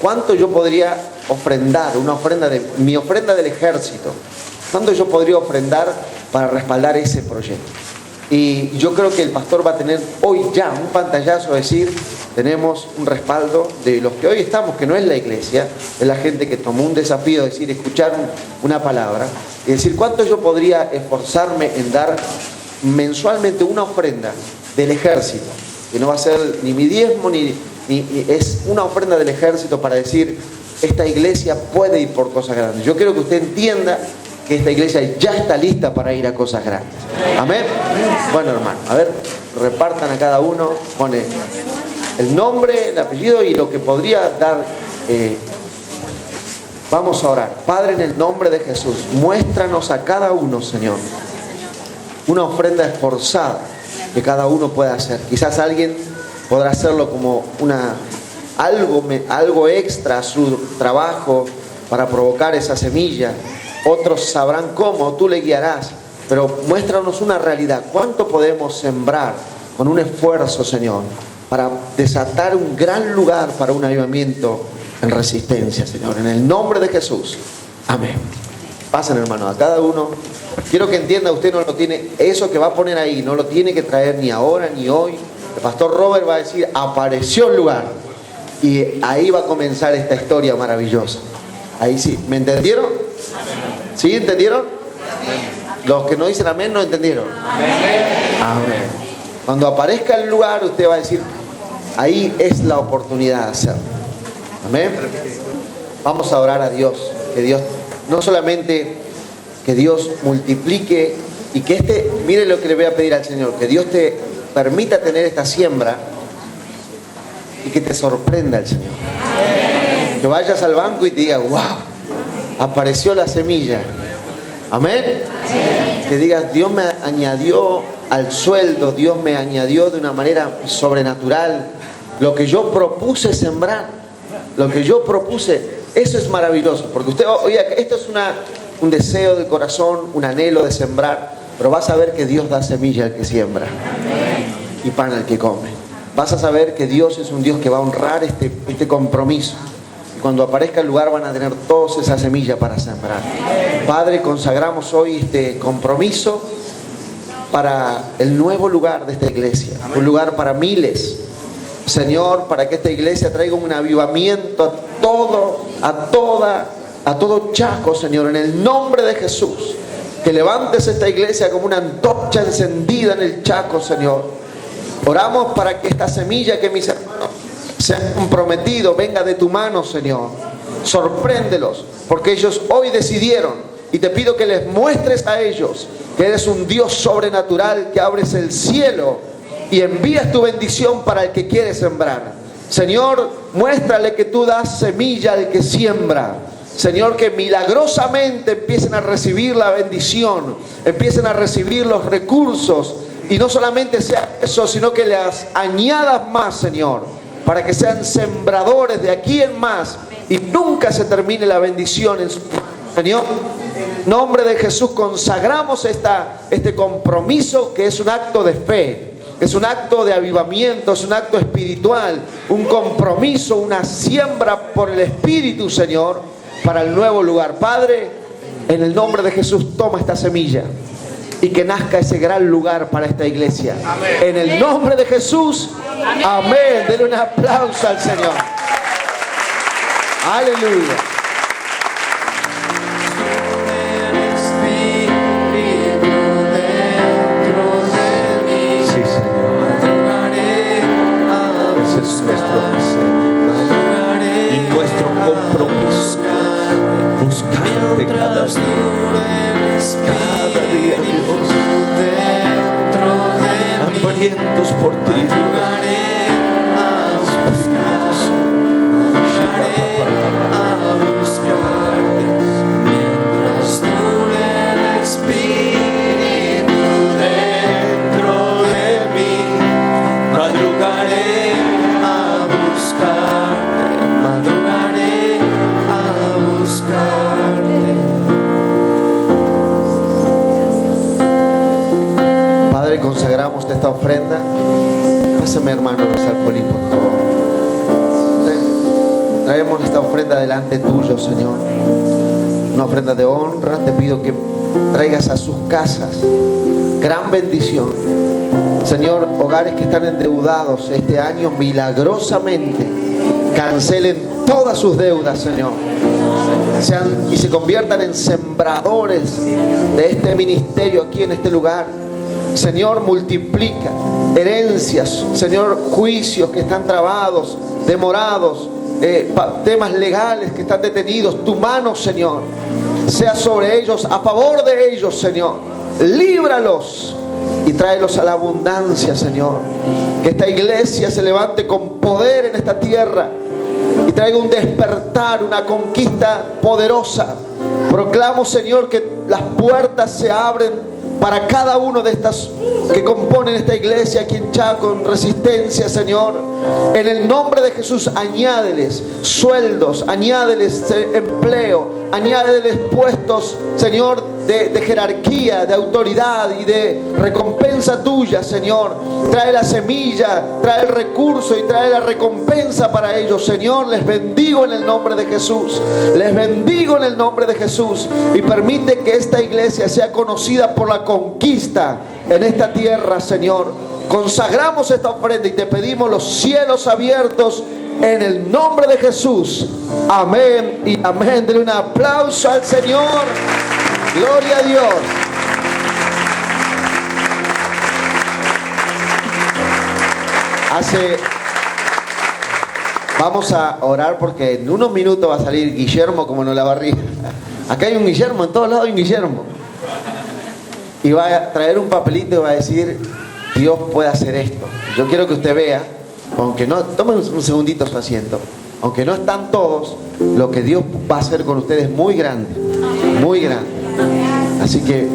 ¿cuánto yo podría ofrendar? Mi ofrenda del ejército. ¿Cuánto yo podría ofrendar para respaldar ese proyecto? Y yo creo que el pastor va a tener hoy ya un pantallazo, decir, tenemos un respaldo de los que hoy estamos, que no es la iglesia, es la gente que tomó un desafío, decir, escuchar una palabra, y decir, ¿cuánto yo podría esforzarme en dar mensualmente una ofrenda del ejército? Que no va a ser ni mi diezmo, ni es una ofrenda del ejército para decir, esta iglesia puede ir por cosas grandes. Yo quiero que usted entienda que esta iglesia ya está lista para ir a cosas grandes. Amén. Bueno, hermano, a ver, repartan a cada uno, pone el nombre, el apellido y lo que podría dar. Vamos a orar. Padre, en el nombre de Jesús, muéstranos a cada uno, Señor, una ofrenda esforzada que cada uno pueda hacer. Quizás alguien podrá hacerlo como algo extra a su trabajo para provocar esa semilla. Otros sabrán cómo, tú le guiarás. Pero muéstranos una realidad. ¿Cuánto podemos sembrar con un esfuerzo, Señor, para desatar un gran lugar para un avivamiento en Resistencia, Señor? En el nombre de Jesús. Amén. Pasen, hermano, a cada uno. Quiero que entienda, usted no lo tiene, eso que va a poner ahí, no lo tiene que traer ni ahora ni hoy. El pastor Robert va a decir, apareció el lugar. Y ahí va a comenzar esta historia maravillosa. Ahí sí. ¿Me entendieron? ¿Sí? ¿Entendieron? Los que no dicen amén no entendieron. Amén. Cuando aparezca el lugar, usted va a decir, ahí es la oportunidad de hacerlo. Amén. Vamos a orar a Dios. Que Dios, no solamente que Dios multiplique y que mire lo que le voy a pedir al Señor, que Dios te permita tener esta siembra y que te sorprenda el Señor. Que vayas al banco y te diga, wow, apareció la semilla. Amén. Que digas, Dios me añadió al sueldo, Dios me añadió de una manera sobrenatural lo que yo propuse sembrar, lo que yo propuse. Eso es maravilloso, porque usted, oye, esto es un deseo del corazón, un anhelo de sembrar, pero vas a ver que Dios da semilla al que siembra y pan al que come. Vas a saber que Dios es un Dios que va a honrar este compromiso. Cuando aparezca el lugar van a tener todas esas semillas para sembrar. Padre, consagramos hoy este compromiso para el nuevo lugar de esta iglesia. Un lugar para miles. Señor, para que esta iglesia traiga un avivamiento a todo Chaco, Señor, en el nombre de Jesús. Que levantes esta iglesia como una antorcha encendida en el Chaco, Señor. Oramos para que esta semilla que mis hermanos se han comprometido venga de tu mano, Señor. Sorpréndelos, porque ellos hoy decidieron, y te pido que les muestres a ellos que eres un Dios sobrenatural, que abres el cielo y envías tu bendición para el que quiere sembrar. Señor, muéstrale que tú das semilla al que siembra. Señor, que milagrosamente empiecen a recibir la bendición, empiecen a recibir los recursos, y no solamente sea eso, sino que les añadas más, Señor, para que sean sembradores de aquí en más y nunca se termine la bendición en su Señor. En nombre de Jesús consagramos este compromiso, que es un acto de fe, es un acto de avivamiento, es un acto espiritual, un compromiso, una siembra por el Espíritu, Señor, para el nuevo lugar. Padre, en el nombre de Jesús, toma esta semilla y que nazca ese gran lugar para esta iglesia. Amén. En el nombre de Jesús. Amén. Denle un aplauso al Señor. Aleluya. sedientos por ti. Mientras dure el Espíritu dentro de mí, madrugaré a buscarte, madrugaré a buscarte. Padre, consagramos esta ofrenda. Pásame, hermano Rosalpoli, por favor. Traemos esta ofrenda delante tuyo, Señor. Una ofrenda de honra. Te pido que traigas a sus casas gran bendición. Señor, hogares que están endeudados este año, milagrosamente cancelen todas sus deudas, Señor. Y se conviertan en sembradores de este ministerio aquí en este lugar. Señor, multiplica herencias, Señor, juicios que están trabados, demorados, temas legales que están detenidos. Tu mano, Señor, sea sobre ellos, a favor de ellos, Señor. Líbralos y tráelos a la abundancia, Señor. Que esta iglesia se levante con poder en esta tierra y traiga un despertar, una conquista poderosa. Proclamo, Señor, que las puertas se abren para cada uno de estas que componen esta iglesia aquí en Chaco, en Resistencia, Señor. En el nombre de Jesús, añádeles sueldos, añádeles empleo, añádeles puestos, Señor, de jerarquía, de autoridad y de recompensa tuya, Señor. Trae la semilla, trae el recurso y trae la recompensa para ellos, Señor. Les bendigo en el nombre de Jesús. Les bendigo en el nombre de Jesús. Y permite que esta iglesia sea conocida por la conquista en esta tierra, Señor. Consagramos esta ofrenda y te pedimos los cielos abiertos en el nombre de Jesús. Amén y amén. Denle un aplauso al Señor. Gloria a Dios. Vamos a orar porque en unos minutos va a salir Guillermo como en la barriga. Acá hay un Guillermo, en todos lados hay un Guillermo. Y va a traer un papelito y va a decir: Dios puede hacer esto. Yo quiero que usted vea, aunque no, tomen un segundito su asiento, aunque no están todos, lo que Dios va a hacer con ustedes es muy grande, muy grande. Así que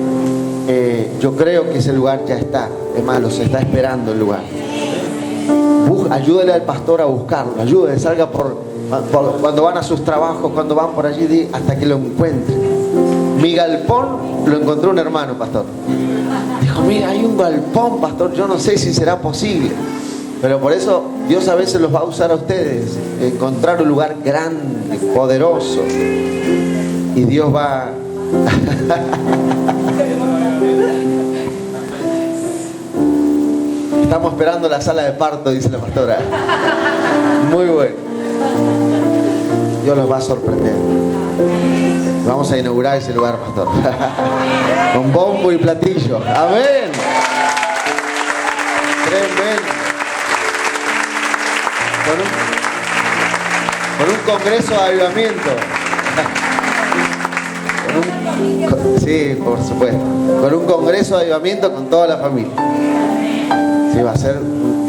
yo creo que ese lugar ya está. Es más, los está esperando el lugar. Ayúdele al pastor a buscarlo. Ayúdele, salga por cuando van a sus trabajos, cuando van por allí, hasta que lo encuentren. Mi galpón lo encontró un hermano, pastor. Dijo: mira, hay un galpón, pastor. Yo no sé si será posible, pero por eso Dios a veces los va a usar a ustedes. Encontrar un lugar grande, poderoso. Y Dios va... Estamos esperando la sala de parto, dice la pastora. Muy bueno. Dios los va a sorprender. Vamos a inaugurar ese lugar, pastor. Con bombo y platillo. Amén. Tremendo. Con un congreso de avivamiento. Sí, por supuesto. Con un congreso de avivamiento con toda la familia. Sí, va a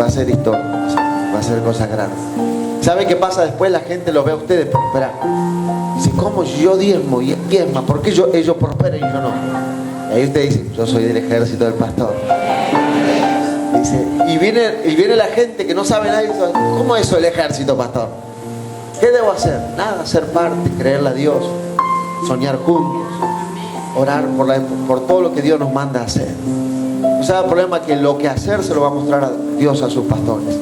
ser historia. Va a ser cosas grandes. ¿Sabe qué pasa después? La gente los ve a ustedes prosperar. Dice: ¿cómo yo diezmo y diezma? ¿Por qué ellos prosperan y yo no? Y ahí usted dice: yo soy del ejército del pastor. Dice, y viene la gente que no sabe nada y dice: ¿cómo es eso el ejército, pastor? ¿Qué debo hacer? Nada, ser parte, creerle a Dios, soñar juntos, orar por todo lo que Dios nos manda a hacer. O sea, el problema es que lo que hacer se lo va a mostrar a Dios a sus pastores.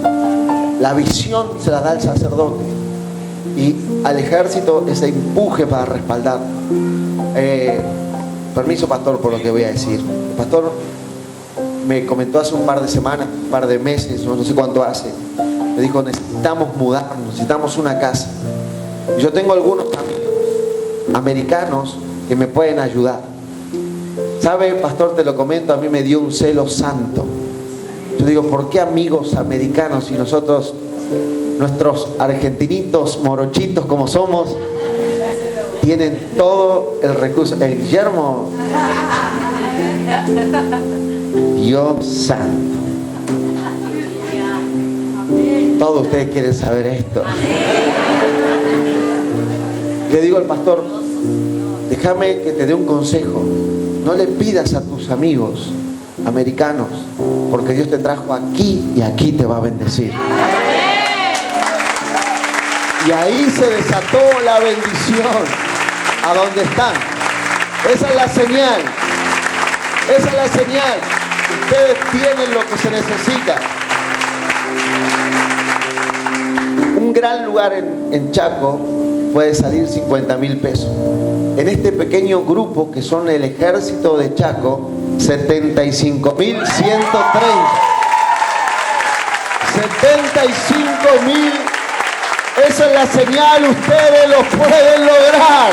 La visión se la da el sacerdote y al ejército ese empuje para respaldar. Permiso, pastor, por lo que voy a decir. El pastor me comentó hace un par de semanas, un par de meses, no sé cuánto hace. Me dijo: necesitamos mudarnos, necesitamos una casa. Y yo tengo algunos amigos americanos que me pueden ayudar. ¿Sabe, pastor? Te lo comento, a mí me dio un celo santo. Yo digo: ¿por qué amigos americanos y nosotros, nuestros argentinitos morochitos como somos, tienen todo el recurso? El Guillermo, Dios santo. Todos ustedes quieren saber esto. Le digo al pastor, déjame que te dé un consejo. No le pidas a tus amigos americanos, porque Dios te trajo aquí y aquí te va a bendecir. Y ahí se desató la bendición a donde están. Esa es la señal. Esa es la señal. Ustedes tienen lo que se necesita. Un gran lugar en Chaco puede salir 50.000 pesos. En este pequeño grupo que son el ejército de Chaco, 75.130. 75.000. Esa es la señal, ustedes lo pueden lograr.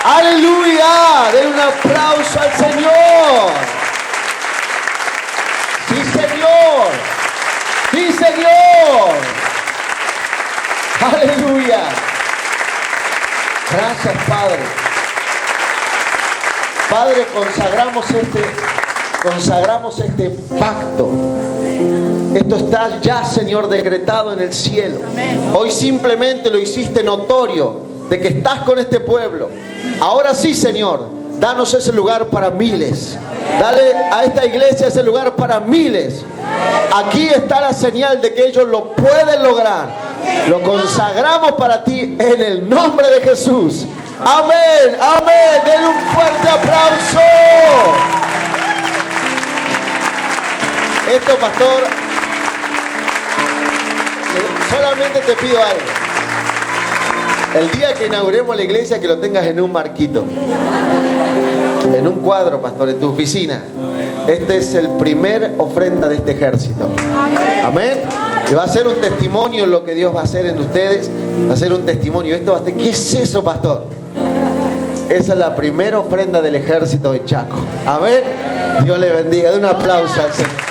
¡Aleluya! Den un aplauso al Señor. ¡Sí, Señor! ¡Sí, Señor! ¡Aleluya! Gracias, Padre. Padre, consagramos este pacto. Esto está ya, Señor, decretado en el cielo. Hoy simplemente lo hiciste notorio de que estás con este pueblo. Ahora sí, Señor, danos ese lugar para miles. Dale a esta iglesia ese lugar para miles. Aquí está la señal de que ellos lo pueden lograr. Lo consagramos para ti en el nombre de Jesús. Amén, amén. Den un fuerte aplauso. Esto, pastor, solamente te pido algo. El día que inauguremos la iglesia, que lo tengas en un marquito, en un cuadro, pastor, en tu oficina. Este es el primer ofrenda de este ejército. Amén. Y va a ser un testimonio lo que Dios va a hacer en ustedes. Va a ser un testimonio. Esto va a ser, ¿qué es eso, pastor? Esa es la primera ofrenda del ejército de Chaco. Amén. Dios le bendiga. De un aplauso al Señor.